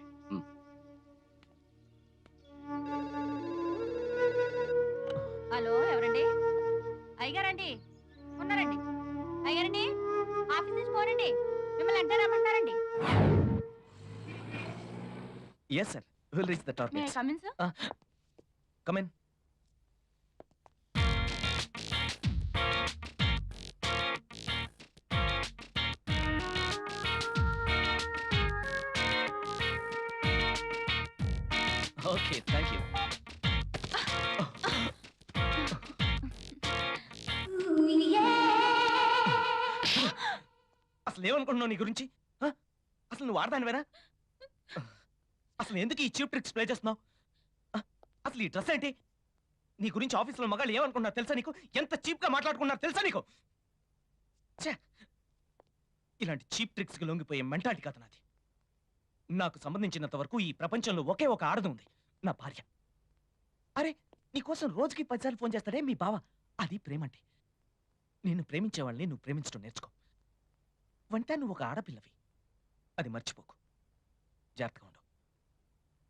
Hello, ఎవరండి? అయ్యగారండి, ఉన్నారండి. అయ్యగారండి, ఆఫీస్ నుంచి పోనండి, మిమ్మల్ని అంటే రమ్మంటారండి. Yes sir, will reach the target. Come in sir. Come in. Okay, thank you. అసలు ఏమనుకుంటున్నావు నీ గురించి? అసలు నువ్వు ఆడదానివేనా? అసలు ఎందుకు ఈ చీప్ ట్రిక్స్ ప్లే చేస్తున్నావు? అసలు ఈ డ్రెస్ ఏంటి? నీ గురించి ఆఫీస్లో మగాళ్ళు ఏమనుకున్నారు తెలుసా నీకు? ఎంత చీప్గా మాట్లాడుకున్నారు తెలుసా నీకు? ఛే, ఇలాంటి చీప్ ట్రిక్స్కి లొంగిపోయే మెంటాలిటీ కాదు నాది. నాకు సంబంధించినంత వరకు ఈ ప్రపంచంలో ఒకే ఒక ఆడది ఉంది, నా భార్య. అరే, నీకోసం రోజుకి 10 సార్లు ఫోన్ చేస్తాడే మీ బావ. అది ప్రేమంటే. నిన్ను ప్రేమించే వాళ్ళని నువ్వు ప్రేమించడం నేర్చుకో. వంట నువ్వు ఒక ఆడపిల్లవి, అది మర్చిపోకు. జాగ్రత్తగా ఉండు.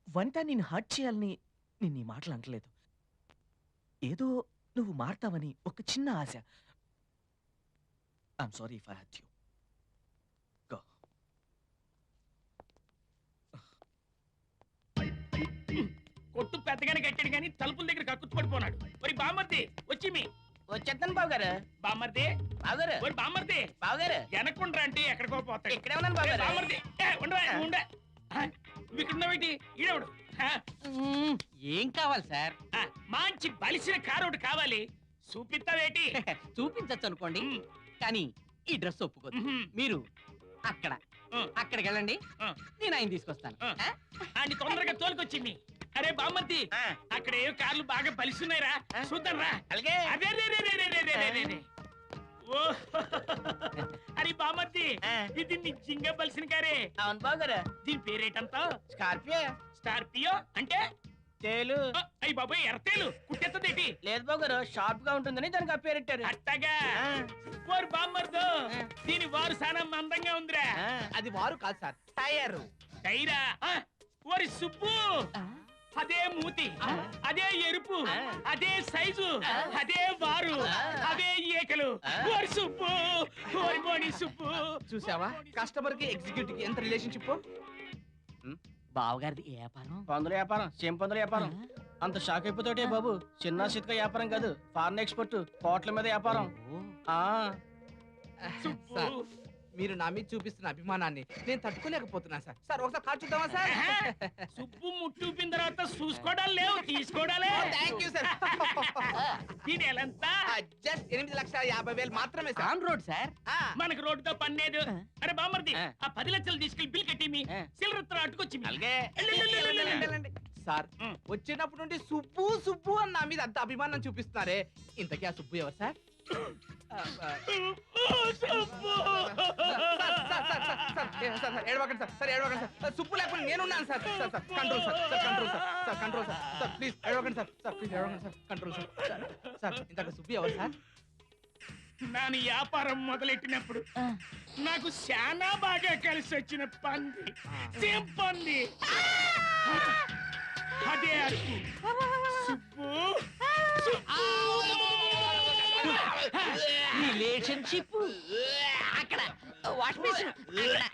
వంట నేను హర్ట్ చేయాలని నేను ఈ మాటలు అంటలేదు. ఏదో నువ్వు మారతావని ఒక చిన్న ఆశ. I'm sorry if I hurt you. Go. కొట్టు పెద్దగానే కట్టాడు కానీ తలుపుల దగ్గర కక్కుతు పడిపోనాడు. మరి బామ్మర్ది వచ్చి మీ వచ్చేస్తాను బావగారు. బామ్మర్ది బావగారు, ఓరి బామ్మర్ది బావగారు వెనక్కుండ్రా అంటే ఎక్కడికో పోతాడు. ఇక్కడే ఉన్నాను బావగారు. బామ్మర్ది ఉండే నువ్వు ఇక్కడ ఉన్నావేంటి? ఈడవడు. ఏం కావాలి సార్? మంచి బలిసిన కారు ఒకటి కావాలి. చూపిస్తావేటి? చూపించచ్చు అనుకోండి, కానీ ఈ డ్రెస్ ఒప్పుకోదు. మీరు అక్కడికి వెళ్ళండి, నేను ఆయన తీసుకొస్తాను. తొందరగా తోలుకొచ్చింది. అరే బామ్మర్ది అక్కడ ఏ కార్లు బాగా బలిస్తున్నాయిరా చూద్దాం రా అలాగే అదే రే రే రే రే రే రే రే రే. ఓ అరే బామ్మర్ది ఇది నిజంగా బలిసిన కారే. అవును బాగారు. దీని పేరేటంతా? స్కార్పియో. స్కార్పియో అంటే తేలు. అయ్యి బాబాయ్ ఎర్రతేలు కుట్టేస్తుందేటి? లేదు బాగారు, షార్ప్ గా ఉంటుందని దానికి ఆ పేరెట్టారు. అట్టగా ఓర్ బామ్మర్దు దీని వారు చాలా మందంగా ఉందిరా. అది వారు కాదు సార్, టైర్. టైరా? ఓరి సుబ్బు అదే మూతి, అదే ఎరుపు, అదే సైజు, అదే వారు, అదే ఏకలు. ఓరి సుబ్బు, ఓరి బోని సుబ్బు. చూసావా కస్టమర్ కి ఎగ్జిక్యూటివ్ కి ఎంత రిలేషన్షిప్? బావగారిది వ్యాపారం? పందుల వ్యాపారం, చేంపందుల వ్యాపారం. అంత షాక్ అయిపోతాడే బాబు. చిన్న చిత్క వ్యాపారం కాదు, ఫారెన్ ఎక్స్పోర్ట్, కోట్ల మీద వ్యాపారం. సార్ మీరు నా మీద చూపిస్తున్న అభిమానాన్ని నేను తట్టుకోలేకపోతున్నాను సార్. సార్ ఒకసారి కార్డు చూద్దామా సార్? సుబ్బు ముట్టుపిన తర్వాత చూసుకోవడాలు లేవు, తీసుకోవడాలే. Thank you sir. దీని ఎలంత? జస్ట్ 8,50,000 మాత్రమే సార్. On road sir. మనకు రోడ్డుతో పని లేదు. అరే బామర్ది ఆ 10 లక్షలు తీసుకెళ్లి బిల్ కట్టి మీ సిల్లరత్ర అట్టుకొచ్చి సార్ వచ్చినప్పుడు నుండి సుబ్బు సుబ్బు అని నా మీద అంత అభిమానం చూపిస్తున్నారే, ఇంతకీ ఆ సుబ్బు ఎవరు సార్? సుప్పు లేకుండా నేనున్నాను sir. Control sir, control sir, control sir, please ఏడవకండి సార్, ప్లీజ్ ఏడవకండి సార్, కంట్రోల్ సార్. సార్ ఇంతక సుబ్బు ఎవరు సార్? నేను వ్యాపారం మొదలెట్టినప్పుడు నాకు చాలా బాగా కలిసి వచ్చిన పంది, సింపంది. అదే అరుపు సుబ్బు. రిలేషన్షిప్ అక్కడ వాష్ బేసిన్ అక్కడ.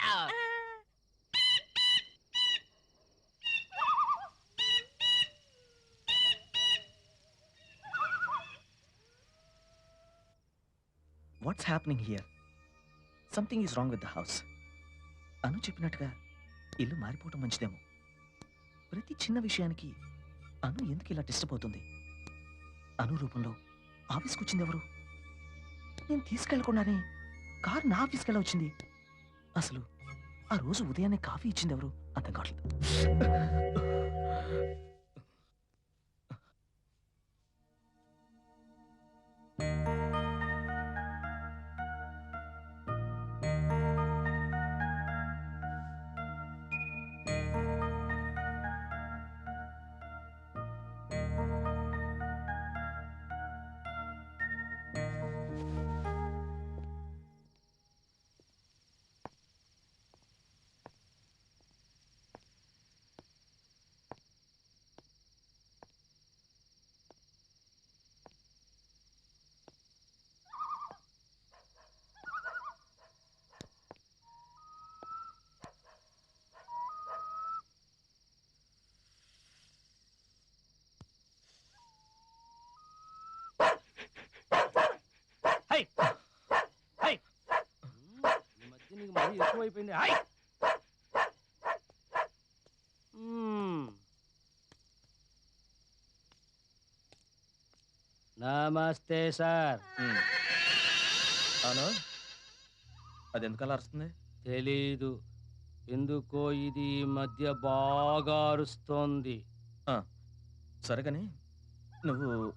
What's happening here? Something is wrong with the house. Anu చెప్పినట్టుగా ఇల్లు మారిపోవటం మంచిదేమో. ప్రతి చిన్న విషయానికి అను ఎందుకు ఇలా డిస్టర్బ్ అవుతుంది? అను రూపంలో ఆఫీస్కి వచ్చింది ఎవరు? నేను తీసుకెళ్లకుండానే కారు నా ఆఫీస్కి ఎలా వచ్చింది? అసలు ఆ రోజు ఉదయాన్నే కాఫీ ఇచ్చింది ఎవరు? అర్థం కావట్లేదు. నీకు మరీ ఎక్కువైపోయింది. నమస్తే సార్. అవును, అది ఎందుకలా అరుస్తుంది? తెలీదు, ఎందుకో ఇది ఈ మధ్య బాగా అరుస్తోంది. సరే కానీ నువ్వు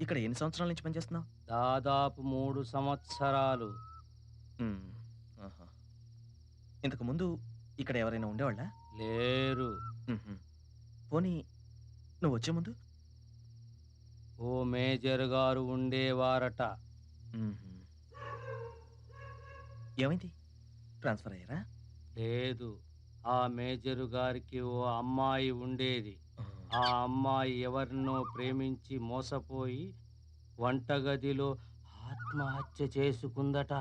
ఇక్కడ ఎన్ని సంవత్సరాల నుంచి పనిచేస్తున్నావు? దాదాపు 3 సంవత్సరాలు. ఇంతకు ముందు ఇక్కడ ఎవరైనా ఉండేవాళ్ళ? లేరు. పోనీ నువ్వు వచ్చే ముందు ఓ మేజర్ గారు ఉండేవారట. ఏమైంది? ట్రాన్స్ఫర్ అయ్యారా? లేదు, ఆ మేజరు గారికి ఓ అమ్మాయి ఉండేది. ఆ అమ్మాయి ఎవరినో ప్రేమించి మోసపోయి వంటగదిలో ఆత్మహత్య చేసుకుందట.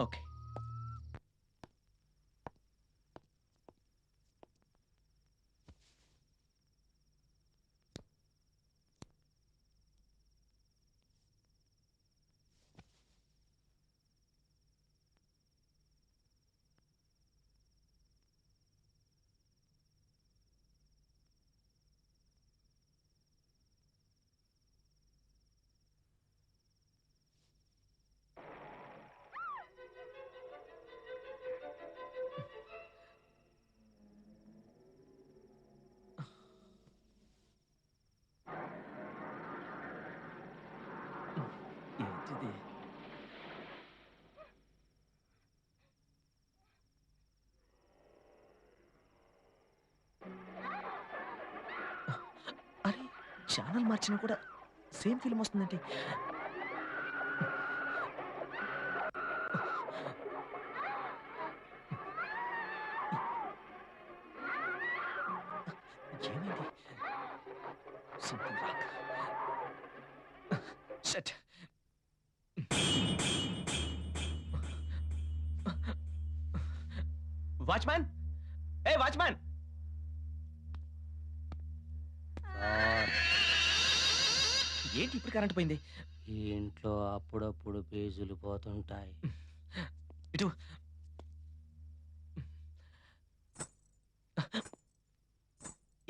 ఓకే. ఛానల్ మార్చినా కూడా సేమ్ ఫిల్మ్ వస్తుందండి. ఏమైంది? Something wrong. షట్. వాచ్మ్యాన్, ఏ వాచ్మ్యాన్! ఏంటి ఇప్పుడు కరెంట్ పోయింది? ఈ ఇంట్లో అప్పుడప్పుడు పేజీలు పోతుంటాయి. ఇటు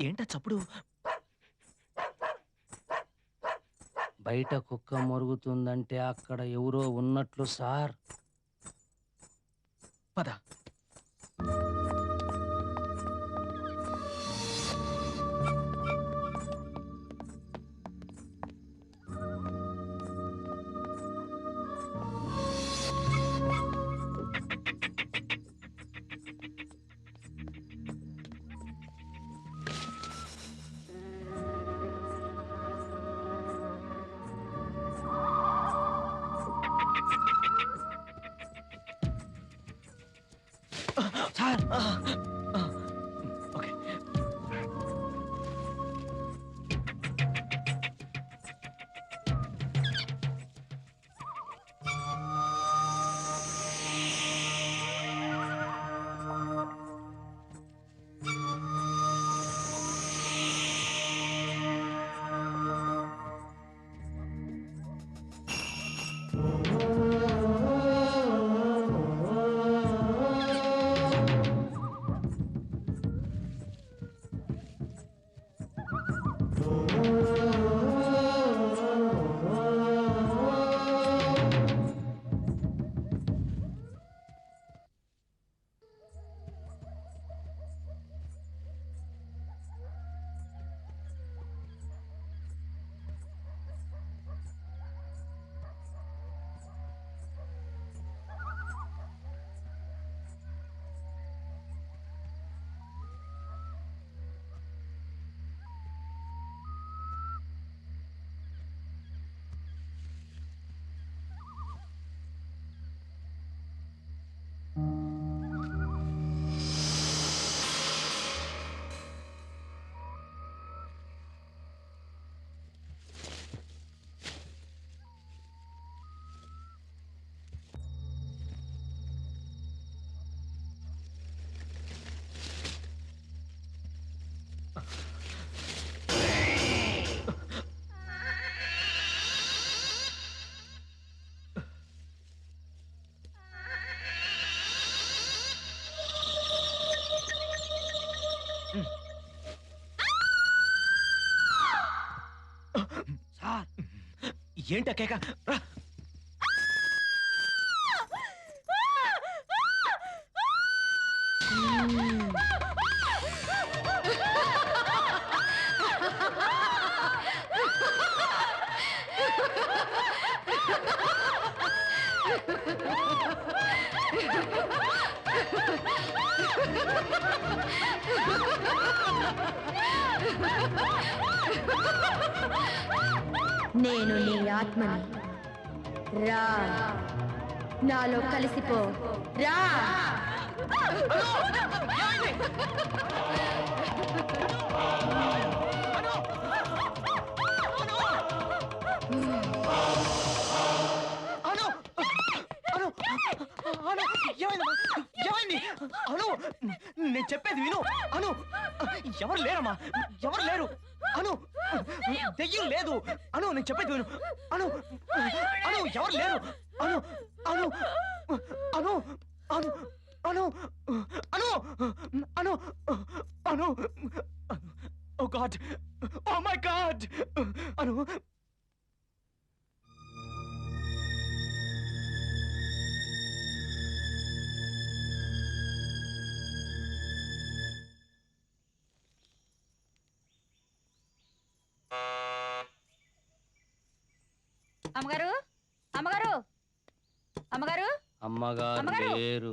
ఏంటా చప్పుడు? బయట కుక్క మొరుగుతుందంటే అక్కడ ఎవరో ఉన్నట్లు సార్. పద. Sir, okay. సార్, ఏంటా కేక? రా. నేను నీ ఆత్మని. రా, నాలో కలిసిపో. రా. నేను చెప్పేది విను. అను, ఎవరు లేరమ్మా, ఎవరు లేరు. అను, దెయ్యం లేదు. అను, నేను చెప్పేది విను. అను, అను, ఎవరు లేరు. అను, అను, అను, అను, అను, అను, అను, అను, ఓ గాడ్, ఓ మై గాడ్. అను, అమ్మగారు, అమ్మగారు, అమ్మగారు, అమ్మగారు లేరు.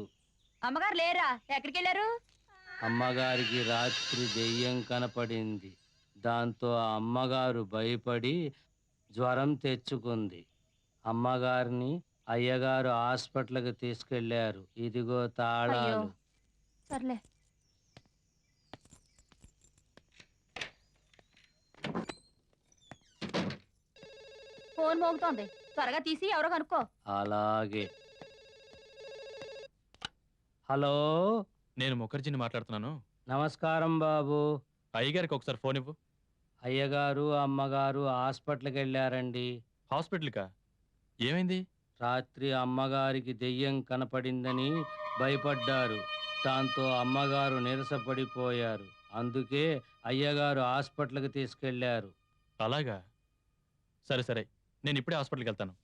అమ్మగారు లేరా? ఎక్కడికి వెళ్ళారు? అమ్మగారికి రాత్రి దెయ్యం కనపడింది. దాంతో ఆ అమ్మగారు భయపడి జ్వరం తెచ్చుకుంది. అమ్మగారిని అయ్యగారు హాస్పిటల్కి తీసుకెళ్లారు. ఇదిగో అయ్యో తాళాలు. సర్లే. ఫోన్ మోగుతోంది, త్వరగా తీసి ఎవరో కనుక్కో. అలాగే. హలో, నేను ముఖర్జీని మాట్లాడుతున్నాను. నమస్కారం బాబు. అయ్యగారికి ఒకసారి ఫోన్ ఇవ్వు. అయ్యగారు అమ్మగారు హాస్పిటల్కి వెళ్ళారండి. హాస్పిటల్కా? ఏమైంది? రాత్రి అమ్మగారికి దెయ్యం కనపడిందని భయపడ్డారు. దాంతో అమ్మగారు నీరసపడిపోయారు. అందుకే అయ్యగారు హాస్పిటల్కి తీసుకెళ్లారు. అలాగా? సరే సరే, నేను ఇప్పుడే హాస్పిటల్కి వెళ్తాను.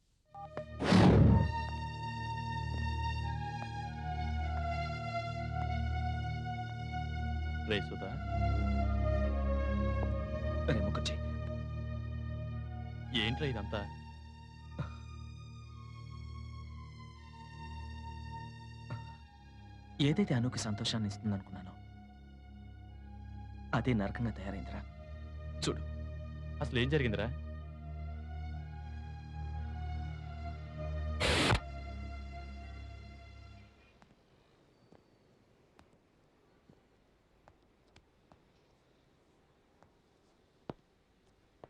రే సుధా, రే ముఖర్జీ, ఏంట్రా ఇదంతా? ఏదైతే అనుకి సంతోషాన్ని ఇస్తుంది అనుకున్నానో అదే నరకంగా తయారైందిరా. చూడు, అసలు ఏం జరిగిందిరా?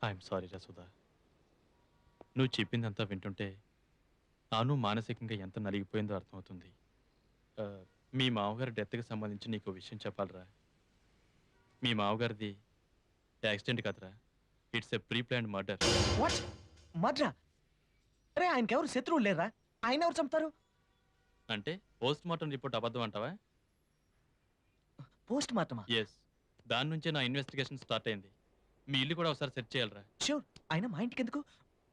ఐఎమ్ సారీ రా సుధా. నువ్వు చెప్పిందంతా వింటుంటే నాను మానసికంగా ఎంత నలిగిపోయిందో అర్థమవుతుంది. మీ మామగారి డెత్కి సంబంధించి నీకు విషయం చెప్పాలరా. మీ మామగారిది యాక్సిడెంట్ కాదురా, it's a pre planned murder. What? మర్డరా? రే, ఆయనకి ఎవరు శత్రువులు లేరా? ఆయన ఎవరు చంపుతారు? అంటే పోస్ట్ మార్టం రిపోర్ట్ అబద్ధం అంటావా? పోస్ట్ మార్టమా? ఎస్, దాని నుంచే నా ఇన్వెస్టిగేషన్ స్టార్ట్ అయింది. మీ ఇల్లు కూడా ఒకసారి సెర్చ్ చేయాలరా. ష్యూర్. ఆయన మా ఇంటికి ఎందుకు?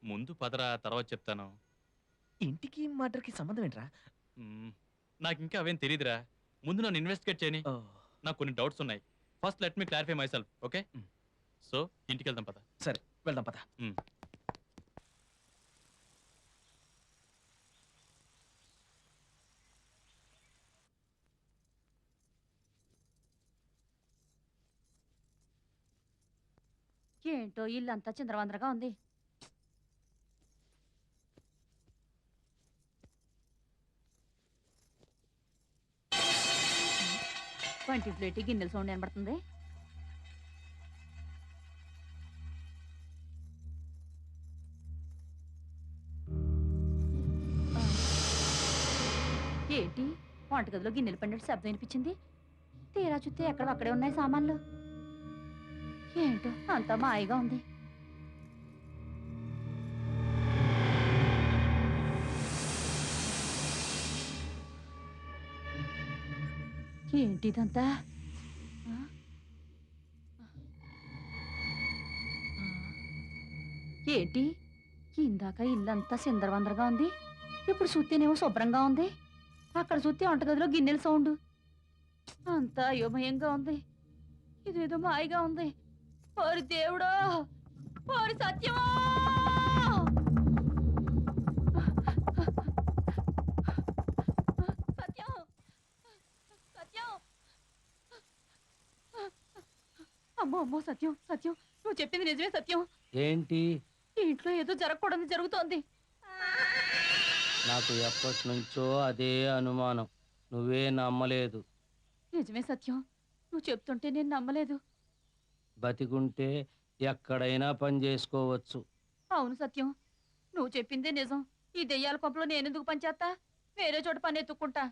ముందు పదరా, తర్వాత చెప్తాను. ఇంటికి మర్డర్కి సంబంధం ఏంట్రా? నాకు ఇంకా అవేం తెలియదురా. ముందు నన్ను ఇన్వెస్టిగేట్ చేయని. నాకు కొన్ని డౌట్స్ ఉన్నాయి. First let me clarify my self. Okay? So ఇంటికి వెళ్దాం పద. సరే, వెళ్దాం పద. ఏంటో ఇల్లంతా చిందరవందరగా ఉంది. వంటి ప్లేట్ గిన్నెల సౌండ్ వినబడుతుంది. ఏంటి వంటగదిలో గిన్నెలు పండినట్టు శబ్దం వినిపించింది. తీరా చూస్తే ఎక్కడ అక్కడే ఉన్నాయి సామాన్లు. ఏంటో అంతా మాయగా ఉంది. ఏంటి ఇదంతా? ఏంటి ఇందాక ఇల్లంతా సిందరవందరగా ఉంది, ఇప్పుడు చూస్తేనేమో శుభ్రంగా ఉంది. అక్కడ చూస్తే వంటగదిలో గిన్నెల సౌండ్. అంతా అయోమయంగా ఉంది. ఇదేదో మాయగా ఉంది. ఓరి దేవుడో, ఓరి సత్యమో! సత్యం, సత్యం! అమ్మో అమ్మో, సత్యం సత్యం, నువ్వు చెప్పింది నిజమే సత్యం. ఏంటి? ఈ ఇంట్లో ఏదో జరగకూడదు జరుగుతోంది. నాకు ఎప్పటి నుంచో అదే అనుమానం. నువ్వే నమ్మలేదు. నిజమే సత్యం, నువ్వు చెప్తుంటే నేను నమ్మలేదు. బతికుంటే ఎక్కడైనా పని చేసుకోవచ్చు. అవును సత్యం, నువ్వు చెప్పిందే నిజం. ఈ దెయ్యాల కొంపలో నేనెందుకు పనిచేస్తా? వేరే చోట పని ఎత్తుక్కుంటా.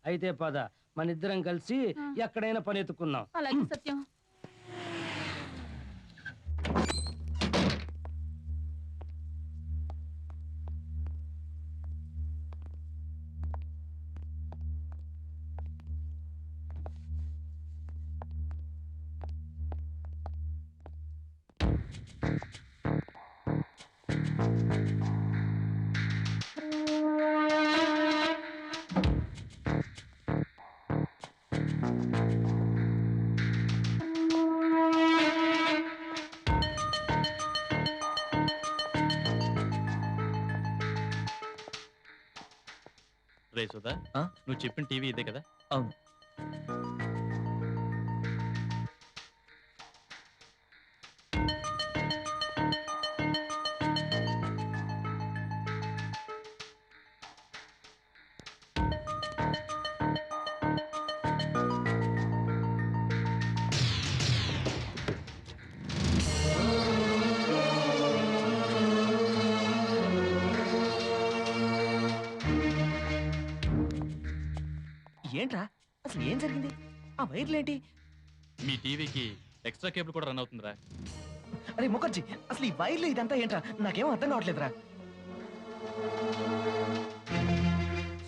అయితే పద, మనిద్దరం కలిసి ఎక్కడైనా పని ఎత్తుకుందాం. అలాగే సత్యం. రే సుధా, నువ్వు చెప్పిన టీవీ ఇదే కదా? ఏంట్రా అసలు ఏం జరిగింది? ఆ వైర్లేంటి? మీ టీవీకి ఎక్స్ట్రా కేబుల్ కూడా రన్ అవుతుందిరా. అరే ముఖర్జీ, అసలు ఈ వైర్లు ఇదంతా ఏంట్రా? నాకేం అర్థం కావట్లేదురా.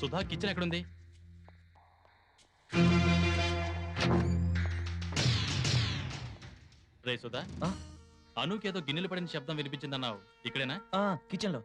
సుధా కిచెన్ ఎక్కడుంది? రే సుధా, అనుకేదో గిన్నెలు పడిన శబ్దం వినిపించిందన్నావు, ఇక్కడేనా? కిచెన్ లో.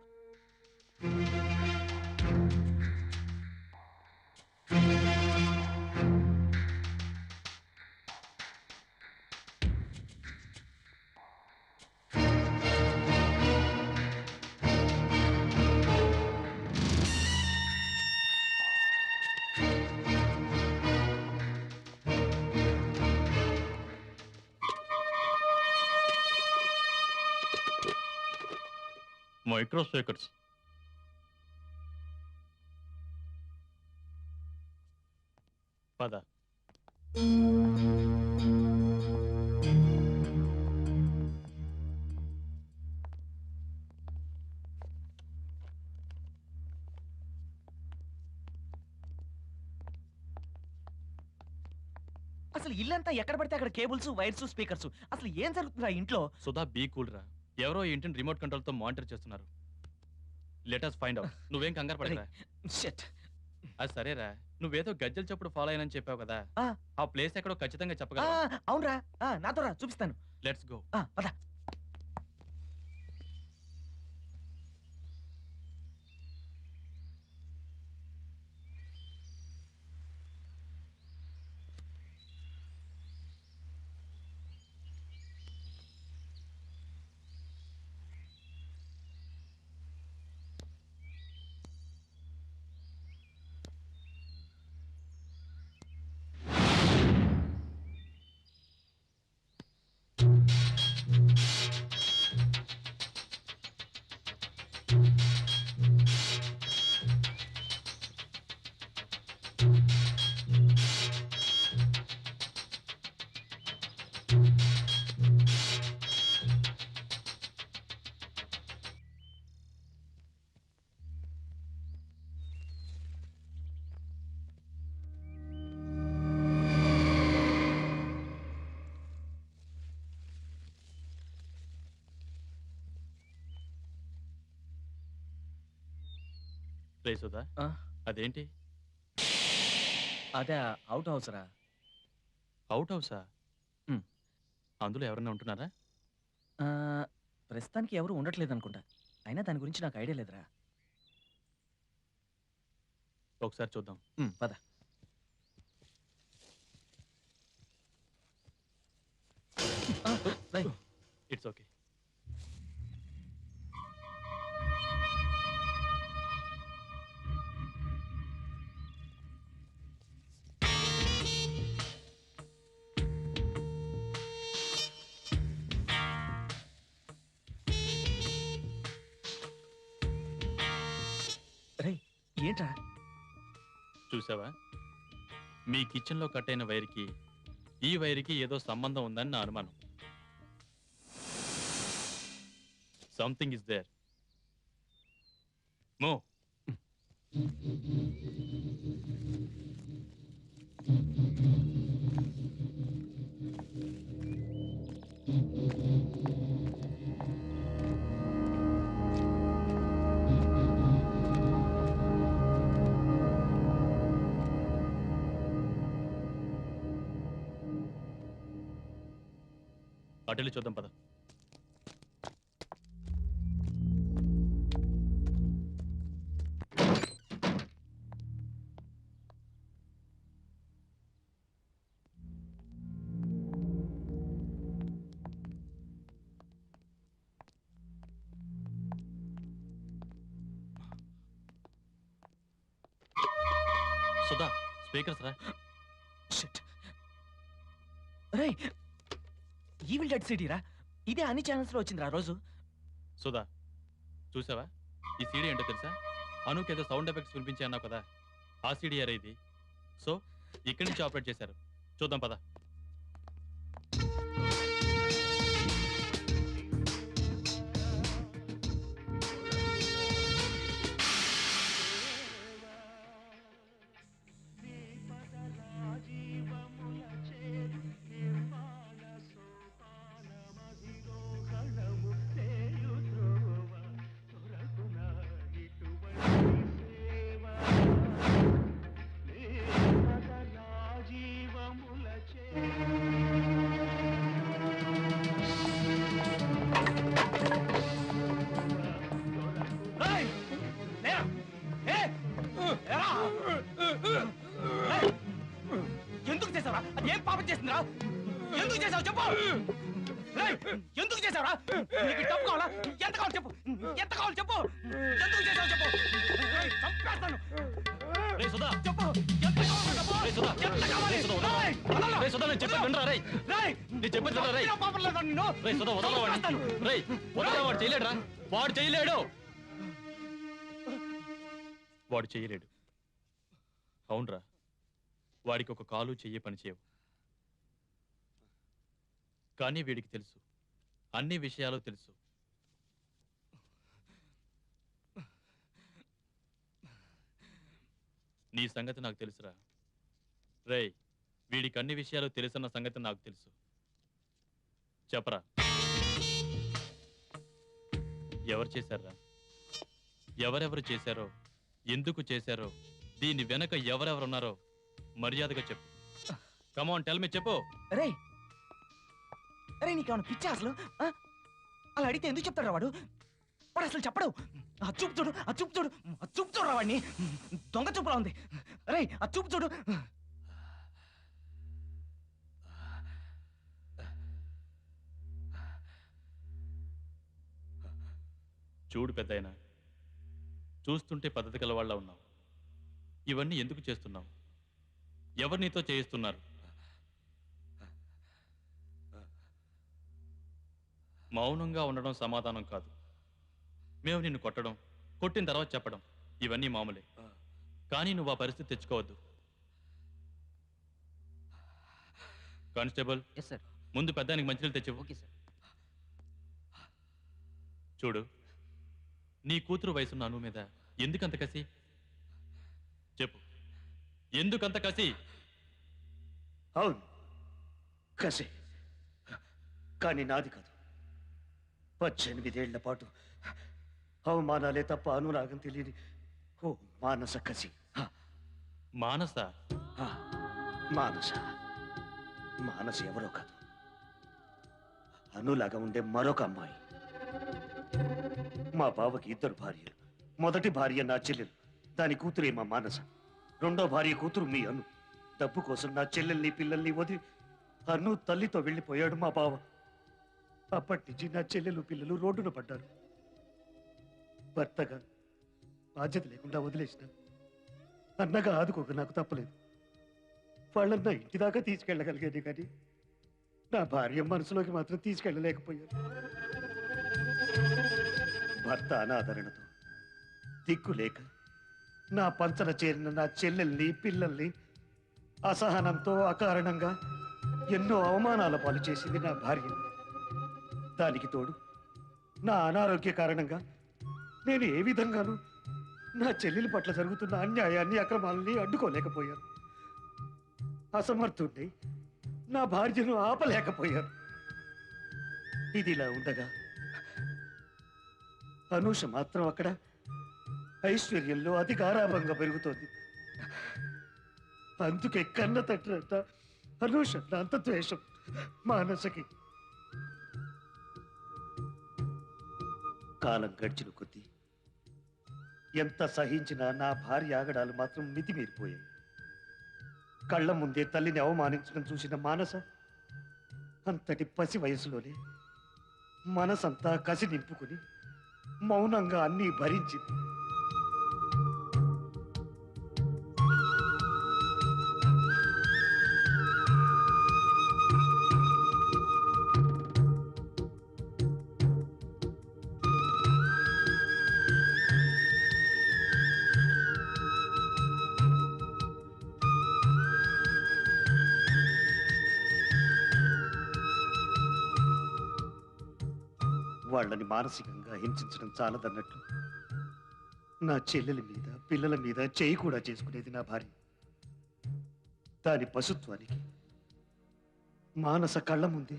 Micro speakers. పద. అసలు ఇల్లంతా ఎక్కడ పడితే అక్కడ కేబుల్స్, వైర్స్, స్పీకర్స్. అసలు ఏం జరుగుతుందా ఇంట్లో? సుధా బీ కూల్ రా. ఎవరో ఈ ఇంటిని రిమోట్ కంట్రోల్ తో మానిటర్ చేస్తున్నారు. Let us find out. నువ్వేం కంగారు పడరా. అది సరేరా, నువ్వేదో గజ్జల చప్పుడు ఫాలో అయినని చెప్పావు కదా, ఆ ప్లేస్ ఎక్కడో ఖచ్చితంగా చెప్పగలవా? అవునరా, నాతో రా, చూపిస్తాను. Let's go. పద. రే సుధా, అదేంటి? అదే అవుట్ హౌస్ రా. అవుట్ హౌసా? అందులో ఎవరన్నా ఉంటున్నారా? ప్రస్తుతానికి ఎవరు ఉండట్లేదు అనుకుంటా. అయినా దాని గురించి నాకు ఐడియా లేదురా. ఒకసారి చూద్దాం. పద. It's okay. ఏంట్రా? చూసావా, మీ కిచెన్ లో కట్ అయిన వైర్కి ఈ వైర్కి ఏదో సంబంధం ఉందని నా అనుమానం. Something is there. మో. అటెళ్ళి చూద్దాం పద. సుధా, స్పీకర్స్ రా. రేయ్, ఈవిల్ డెడ్ సిటీ రా. ఇదే అన్ని ఛానల్స్ లో వచ్చింది రా రోజు. సుధా, చూసావా, ఈ సీడీ ఏంటో తెలుసా? అనుకేదో సౌండ్ ఎఫెక్ట్స్ వినిపించి అన్నావు కదా, ఆ సీడీ అరే ఇది. సో ఇక్కడి నుంచి ఆపరేట్ చేశారు. చూద్దాం పద. చేసావు చెప్పు. రేయ్, ఎందుకు చేసావురా? నీకు డబ్బు కావాలా? ఎంత కావాలి చెప్పు. ఎంత కావాలి చెప్పు. ఎందుకు చేసావు చెప్పు. రేయ్, చంపేస్తాను. రేయ్ సుధా, చెప్పు. ఎంత కావాలి చెప్పు. రేయ్ సుధా, ఎంత కావాలి? రేయ్ సుధా, వదలరా. రేయ్, వదలరా. రేయ్ సుధా, నేను చెప్పేది వినరా రేయ్. రేయ్, నేను చెప్పేది వినరా రేయ్. చంపినా పాపం లేదా నిన్ను? రేయ్ సుధా, వదలరా వాడిని. రేయ్, వదలరా, వాడు చేయలేడురా. వాడు చేయలేడు. వాడు చేయలేడు. అవునరా, వాడికి ఒక కాలు చెయ్యి పని చేయవు. కానీ వీడికి తెలుసు, అన్ని విషయాలు తెలుసు. నీ సంగతి నాకు తెలుసురా. రేయ్, వీడికి అన్ని విషయాలు తెలుసన్న సంగతి నాకు తెలుసు. చెప్పరా, ఎవరు చేశారా? ఎవరెవరు చేశారో, ఎందుకు చేశారో, దీని వెనక ఎవరెవరున్నారో మర్యాదగా చెప్పు. కమాన్ టెల్ మీ, చెప్పు. రే అరే నీకేమన్నా పిచ్చా అసలు? అలా అడిగితే ఎందుకు చెప్తాడు వాడు? వాడు అసలు చెప్పడు. ఆ చూపు చూడు, ఆ చూపు చూడు, ఆ చూపు చూడరా వాడిని. దొంగ చూపులా ఉంది. రే ఆ చూపు చూడు. చూడు పెద్దయినా, చూస్తుంటే పద్ధతి గల వాళ్ళ ఉన్నావు. ఇవన్నీ ఎందుకు చేస్తున్నావు? ఎవరు నీతో చేయిస్తున్నారు? మౌనంగా ఉండడం సమాధానం కాదు. మేము నిన్ను కొట్టడం, కొట్టిన తర్వాత చెప్పడం, ఇవన్నీ మామూలే. కానీ నువ్వు ఆ పరిస్థితి తెచ్చుకోవద్దు. కానిస్టేబుల్, ముందు పెద్దానికి మంచినీళ్ళు తెచ్చి. Okay sir. చూడు, నీ కూతురు వయసున్న అను మీద ఎందుకంత కసి? చెప్పు, ఎందుకంత కసి? అవును, కసి. కానీ నాది కాదు. 18 ఏళ్ల పాటు అవమానాలే తప్ప అనురాగం తెలియని ఓ మానస కసి. మానస? మానస. మానస ఎవరో కాదు, అనులాగా ఉండే మరొక అమ్మాయి. మా బావకి 2 భార్యలు. మొదటి భార్య నా చెల్లెలు, దాని కూతురే మా మానస. రెండో భార్య కూతురు మీ అను. డబ్బు కోసం నా చెల్లెల్ని పిల్లల్ని వదిలి అను తల్లితో వెళ్ళిపోయాడు మా బావ. అప్పటి నుంచి నా చెల్లెలు పిల్లలు రోడ్డున పడ్డారు. భర్తగా బాధ్యత లేకుండా వదిలేసిన, అన్నగా ఆదుకోక నాకు తప్పలేదు. వాళ్ళని నా ఇంటి దాకా తీసుకెళ్ళగలిగేది, కానీ నా భార్య మనసులోకి మాత్రం తీసుకెళ్ళలేకపోయాను. భర్త అనాదరణతో దిక్కు లేక నా పంచన చేరిన నా చెల్లెల్ని పిల్లల్ని అసహనంతో అకారణంగా ఎన్నో అవమానాల పాలు చేసింది నా భార్య. దానికి తోడు నా అనారోగ్య కారణంగా నేను ఏ విధంగానూ నా చెల్లెలి పట్ల జరుగుతున్న అన్యాయాన్ని అక్రమాలని అడ్డుకోలేకపోయాను. అసమర్థుడిని నా భార్యను ఆపలేకపోయాను. ఇదిలా ఉండగా అనూష మాత్రం అక్కడ ఐశ్వర్యంలో అతి గారాభంగా పెరుగుతోంది. అందుకే కన్న తట్టినంత అనూష అంత ద్వేషం మానసకి. కాలం గడిచిన కొద్దీ ఎంత సహించినా నా భార్య ఆగడాలు మాత్రం మితిమీరిపోయాయి. కళ్ళ ముందే తల్లిని అవమానించడం చూసిన మానస అంతటి పసి వయసులోనే మనసంతా కసి నింపుకుని మౌనంగా అన్నీ భరించింది. వాళ్ళని మానసికంగా హింసించడం చాలదన్నట్లు నా చెల్లెల మీద పిల్లల మీద చేయి కూడా చేసుకునేది నా భార్య. దాని పశుత్వానికి మానస కళ్ళ ముందే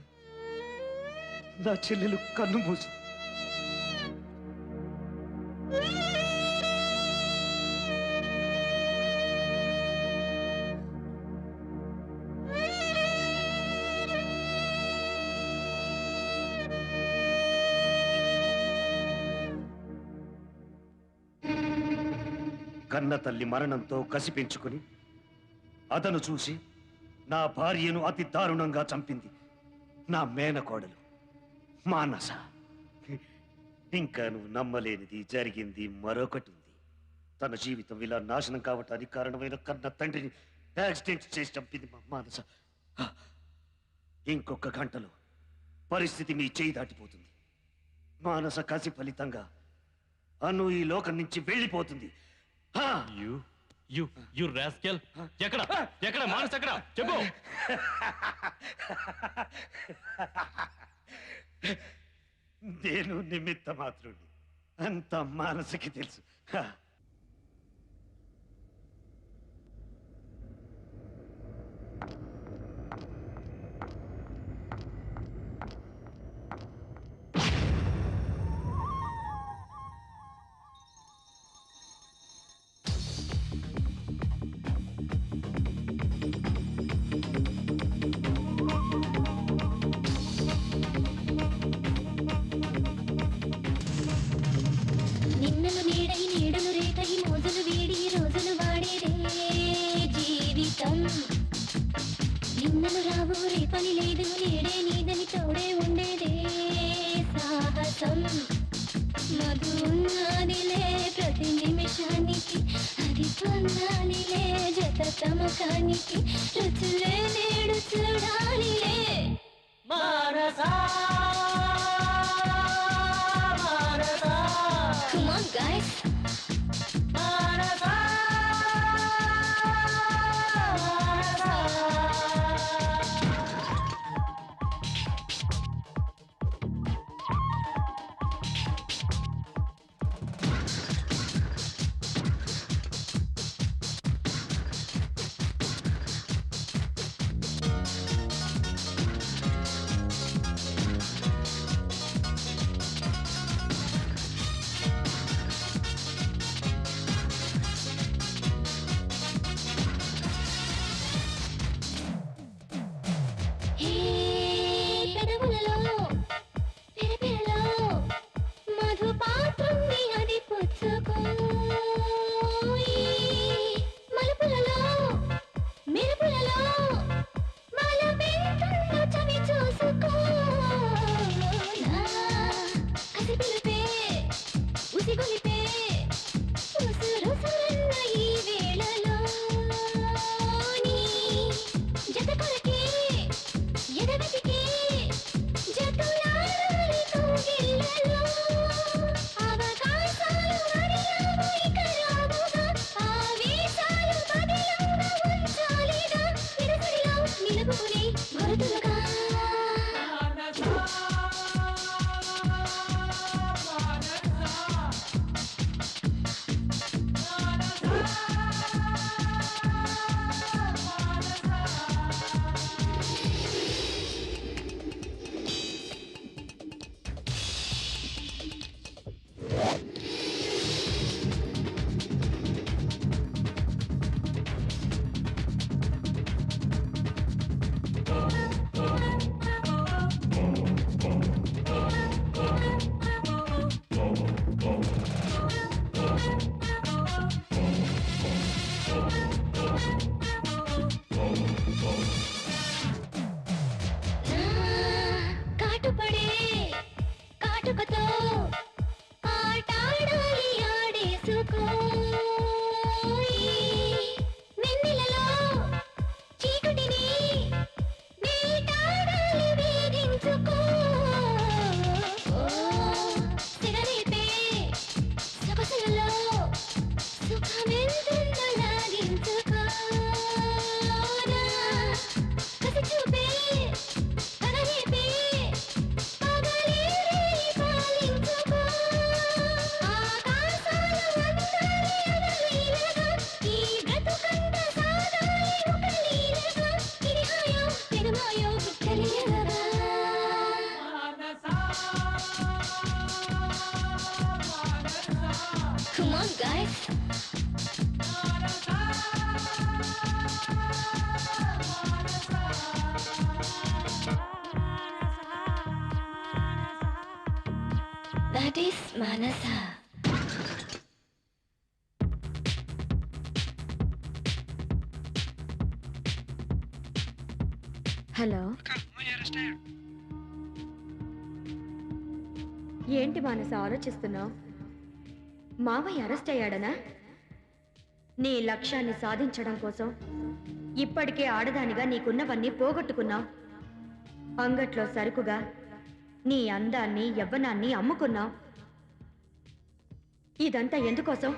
నా చెల్లెలు కన్ను మూసింది. కన్న తల్లి మరణంతో కసి పెంచుకుని అతను చూసి నా భార్యను అతి దారుణంగా చంపింది నా మేనకోడలు మానస. ఇంకా నువ్వు నమ్మలేనిది జరిగింది మరొకటి ఉంది. తన జీవితం ఇలా నాశనం కావటానికి కారణమైన కన్న తండ్రిని యాక్సిడెంట్ చేసి చంపింది మా మానస. ఇంకొక గంటలో పరిస్థితి మీ చేయి దాటిపోతుంది. మానస కసి ఫలితంగా అను ఈ లోకం నుంచి వెళ్ళిపోతుంది. ఎక్కడ ఎక్కడ మానస ఎక్కడ చెప్పు. నేను నిమిత్త మాత్రుడిని, అంత మానసకి తెలుసు. నిన్నలు నీడై నీడలు రేకై మోజులు వీడి రోజులు వాడేదే జీవితం. నిన్నలు రావు రేపని లేదు నేడే నీదని తోడే ఉండేదే సాహసం. మధు ఉన్నదిలే ప్రతి నిమిషానికి, అది పొందాలిలే జత తమకానికి. రుచులే నేడు చూడాలిలే Manasa. Come on, guys. Manasa, Come on, guys. That is Manasa. Hello. Akka, Moya arrested. ఏంటి మానస ఆలోచిస్తున్నావు? మావయ్య అరెస్ట్ అయ్యాడనా? నీ లక్ష్యాన్ని సాధించడం కోసం ఇప్పటికే ఆడదానిగా నీకున్నవన్నీ పోగొట్టుకున్నావు. అంగట్లో సరుకుగా నీ అందాన్ని యవ్వనాన్ని అమ్ముకున్నావు. ఇదంతా ఎందుకోసం?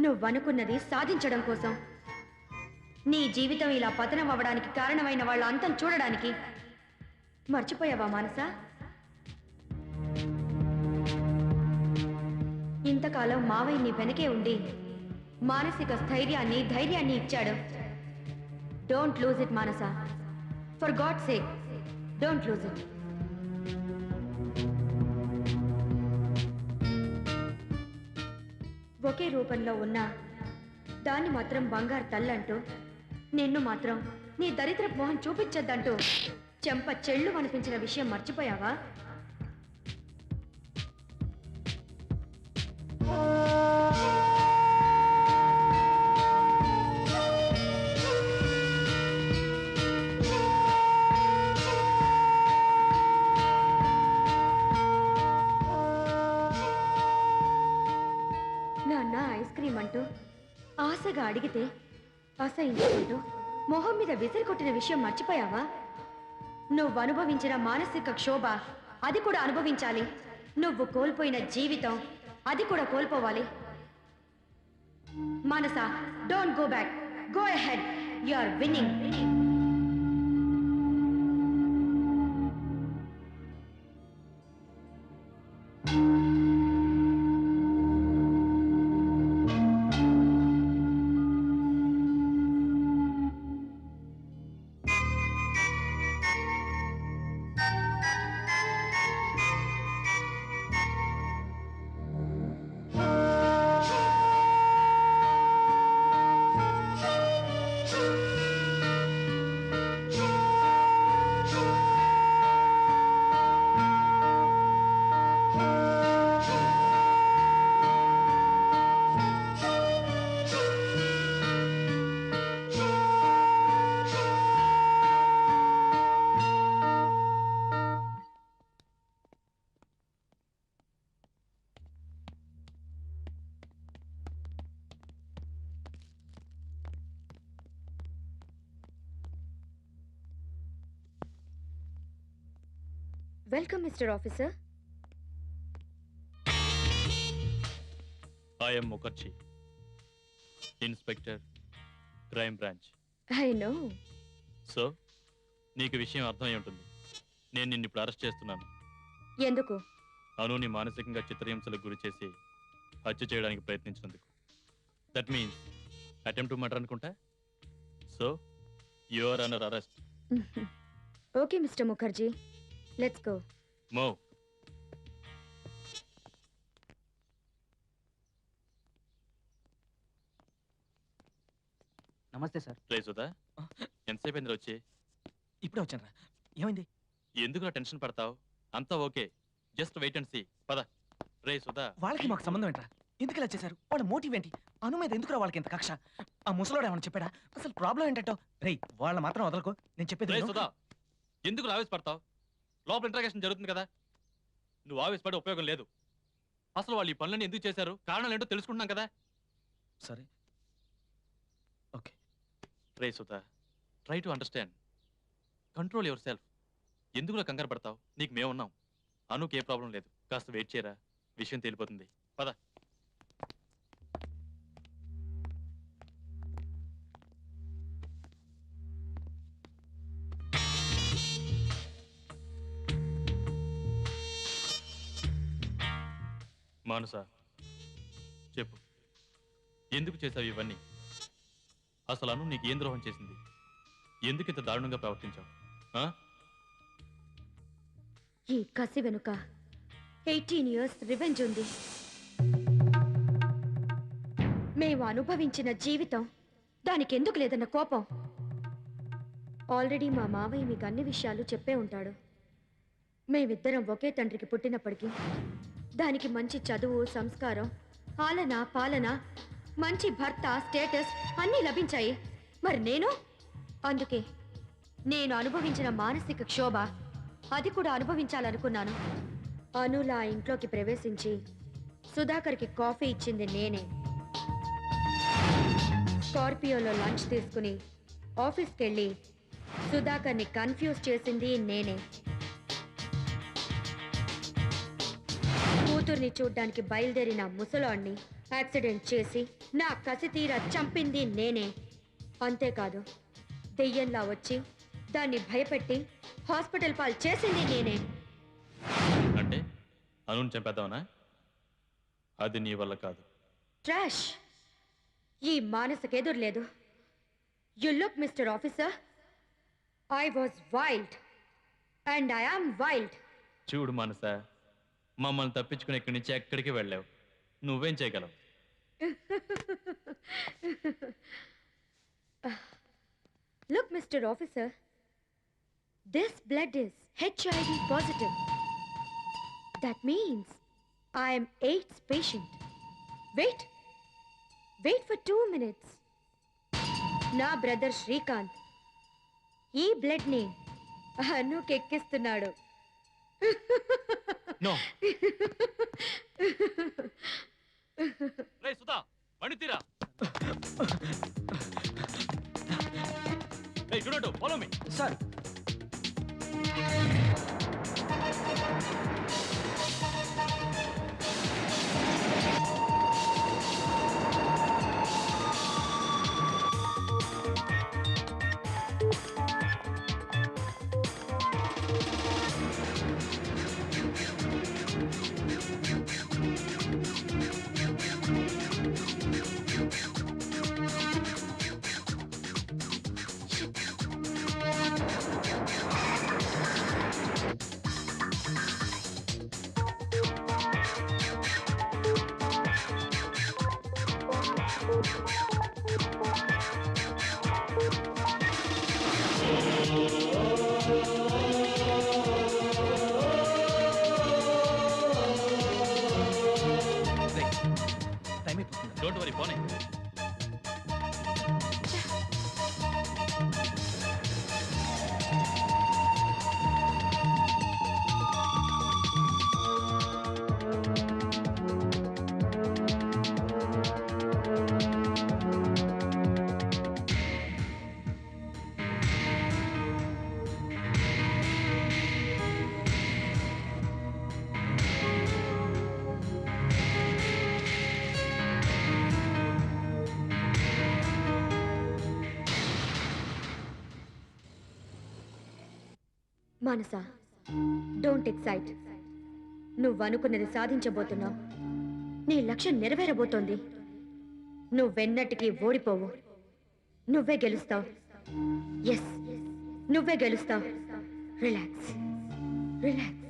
నువ్వనుకున్నది సాధించడం కోసం. నీ జీవితం ఇలా పతనం అవ్వడానికి కారణమైన వాళ్ళ అంతం చూడడానికి. మర్చిపోయావా మానస? ఇంతకాలం మావయ్య నీ వెనకే ఉండి మానసిక స్థైర్యాన్ని ధైర్యాన్ని ఇచ్చాడు. Don't lose it Manasa. For god sake don't lose it. ఒకే రూపంలో ఉన్నా దాన్ని మాత్రం బంగారు తల్లంటూ, నిన్ను మాత్రం నీ దరిద్ర మోహం చూపించద్దంటూ చెంప చెళ్ళు అనిపించిన విషయం మర్చిపోయావా? నాన్న ఐస్ క్రీమ్ అంటూ ఆశగా అడిగితే అసహించుకుంటూ మొహం మీద విసిరి కొట్టిన విషయం మర్చిపోయావా? నువ్వు అనుభవించిన మానసిక క్షోభ అది కూడా అనుభవించాలి. నువ్వు కోల్పోయిన జీవితం అది కూడా కోల్పోవాలి. Manasa, don't go back, go ahead, you are winning. Welcome mister officer. I am Mukherjee, inspector, crime branch. I know. So నీకు విషయం అర్థమై ఉంటుంది. నేను నిన్ను ఇప్పుడు అరెస్ట్ చేస్తున్నాను. ఎందుకు? అనుని మానసికంగా చిత్రహింసలకు గురి చేసి హత్య చేయడానికి ప్రయత్నించినందుకు. That means attempt to murder అనుకుంటా. So you are under arrest. Okay mister Mukherjee, let's go. Move. నమస్తే సార్. రే సుధా, ఎంతసేపు అయింది వచ్చి? ఇప్పుడే వచ్చాను రా. ఏమైంది? ఎందుకు టెన్షన్ పడతావు? అంతా okay, just wait and see. పద. రే సుధా, వాళ్ళకి మాకు సంబంధం ఏంట్రా? ఎందుకు ఇలా చేశారు? వాళ్ళ మోటివ్ ఏంటి? అను మీద ఎందుకురా వాళ్ళకి ఎంత కక్ష? ఆ ముసలోడు ఏమన్నా చెప్పాడా? అసలు ప్రాబ్లం ఏంటంటో? రేయ్, వాళ్ళ మాత్రం వదలకు. నేను చెప్పేది రే విను. సుధా, ఎందుకు ఆవేశపడతావు? లోపల ఇంట్రాగేషన్ జరుగుతుంది కదా. నువ్వు ఆవేశపడే ఉపయోగం లేదు. అసలు వాళ్ళు ఈ పనులన్నీ ఎందుకు చేశారు, కారణాలు ఏంటో తెలుసుకుంటున్నాం కదా. సరే, ఓకే. రే Sudha, try to understand, control yourself. ఎందుకులా కంగారు పడతావు? నీకు మేమున్నాం. అనుకు ఏ ప్రాబ్లం లేదు. కాస్త వెయిట్ చేయరా, విషయం తేలిపోతుంది. పద. మానస, చెప్పు, ఎందుకు చేశావు ఇవన్నీ? అసలు అను నీకు ఏం ద్రోహం చేసింది? ఎందుకు ఇంత దారుణంగా ప్రవర్తించావు? ఈ కసి వెనుక 18 years రివెంజ్ ఉంది. మేము అనుభవించిన జీవితం దానికి ఎందుకు లేదన్న కోపం. ఆల్రెడీ మా మావయ్య మీకు అన్ని విషయాలు చెప్పే ఉంటాడు. మేమిద్దరం ఒకే తండ్రికి పుట్టినప్పటికీ దానికి మంచి చదువు, సంస్కారం, ఆలన పాలన, మంచి భర్త, స్టేటస్ అన్నీ లభించాయి. మరి అందుకే నేను అనుభవించిన మానసిక క్షోభ అది కూడా అనుభవించాలనుకున్నాను. అనులా ఆ ఇంట్లోకి ప్రవేశించి సుధాకర్కి కాఫీ ఇచ్చింది నేనే. స్కార్పియోలో లంచ్ తీసుకుని ఆఫీస్కి వెళ్ళి సుధాకర్ని కన్ఫ్యూజ్ చేసింది నేనే. కూతుర్ని చూడ్డానికి బయలుదేరిన ముసలాన్ని యాక్సిడెంట్ చేసి నా కసి తీరా చంపింది నేనే. అంతేకాదు, దెయ్యంలా వచ్చి దాన్ని భయపెట్టి హాస్పిటల్ పాలు చేసింది నేనే. అంటే అనుని చంపేద్దామనా? అది నీ వల్ల కాదు. ట్రాష్! ఈ మానసకెదురు లేదు. You look mister officer, I was wild and I am wild. చూడు మనస, మమ్మల్ని తప్పించుకుని ఇక్కడి నుంచి ఎక్కడికి వెళ్ళావు. నువ్వేం చేయగలవు? Look, Mr. Officer, this blood is HIV positive. That means I am AIDS patient. Wait for 2 minutes. నా బ్రదర్ శ్రీకాంత్ ఈ బ్లడ్ ని అనుకి ఎక్కిస్తున్నాడు. నో. రేయ్ సుధా, బండి తీరా. రేయ్ చూడండి, follow me. Sir. Don't worry, పోనీ. మానస, డోంట్ ఎక్సైట్. నువ్వు అనుకున్నది సాధించబోతున్నావు. నీ లక్ష్యం నెరవేరబోతోంది. నువ్వెన్నటికీ ఓడిపోవు. నువ్వే గెలుస్తావు. ఎస్, నువ్వే గెలుస్తావు. Relax, relax,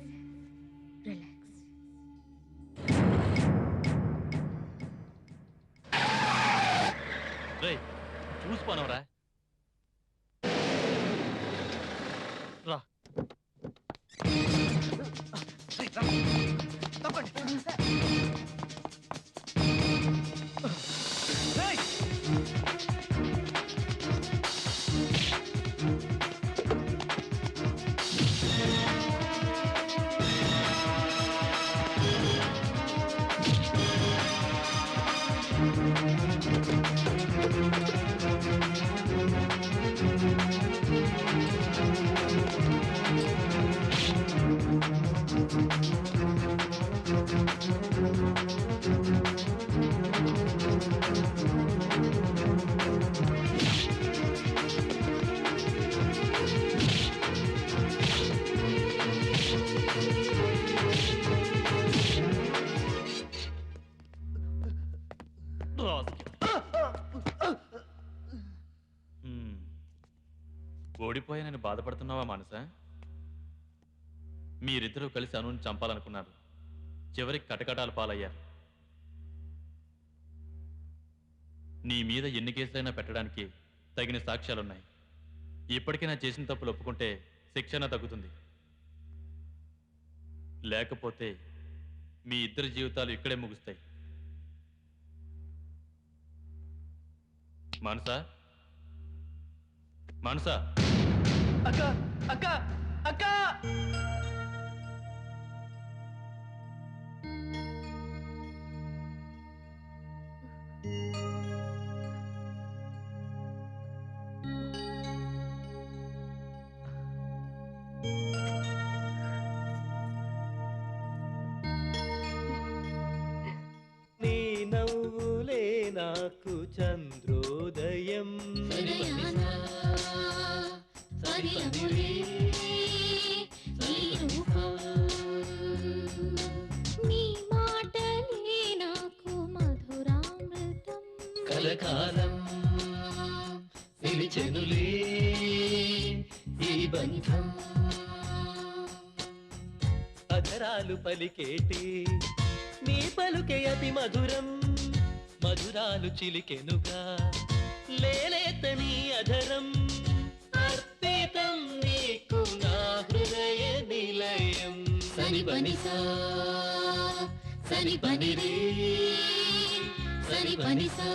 relax. రేయ్ చూసిపోనవరా. రా. ఓడిపోయానని బాధపడుతున్నావా మానస? మీరిద్దరూ కలిసి అనుని చంపాలనుకున్నారు. చివరికి కటకటాలు పాలయ్యారు. నీ మీద ఎన్ని కేసులైనా పెట్టడానికి తగిన సాక్ష్యాలున్నాయి. ఇప్పటికైనా చేసిన తప్పులు ఒప్పుకుంటే శిక్షణ తగ్గుతుంది. లేకపోతే మీ ఇద్దరి జీవితాలు ఇక్కడే ముగుస్తాయి. మానస, మానస. అక్క, అక్క, అక్క. నాకు చంద్రోదయం నీ మాటలే నాకు మధురామృతం కలకాలం నిలిచెనులే ఈ బంధం అధరాలు పలికేటి నీ పలుకే అతి మధురం మధురాలు చిలికెనుగా లేలేతని అధరం అర్పితం నీకు నా హృదయ నిలయం సని బనిసా సని బనిరే సని బనిసా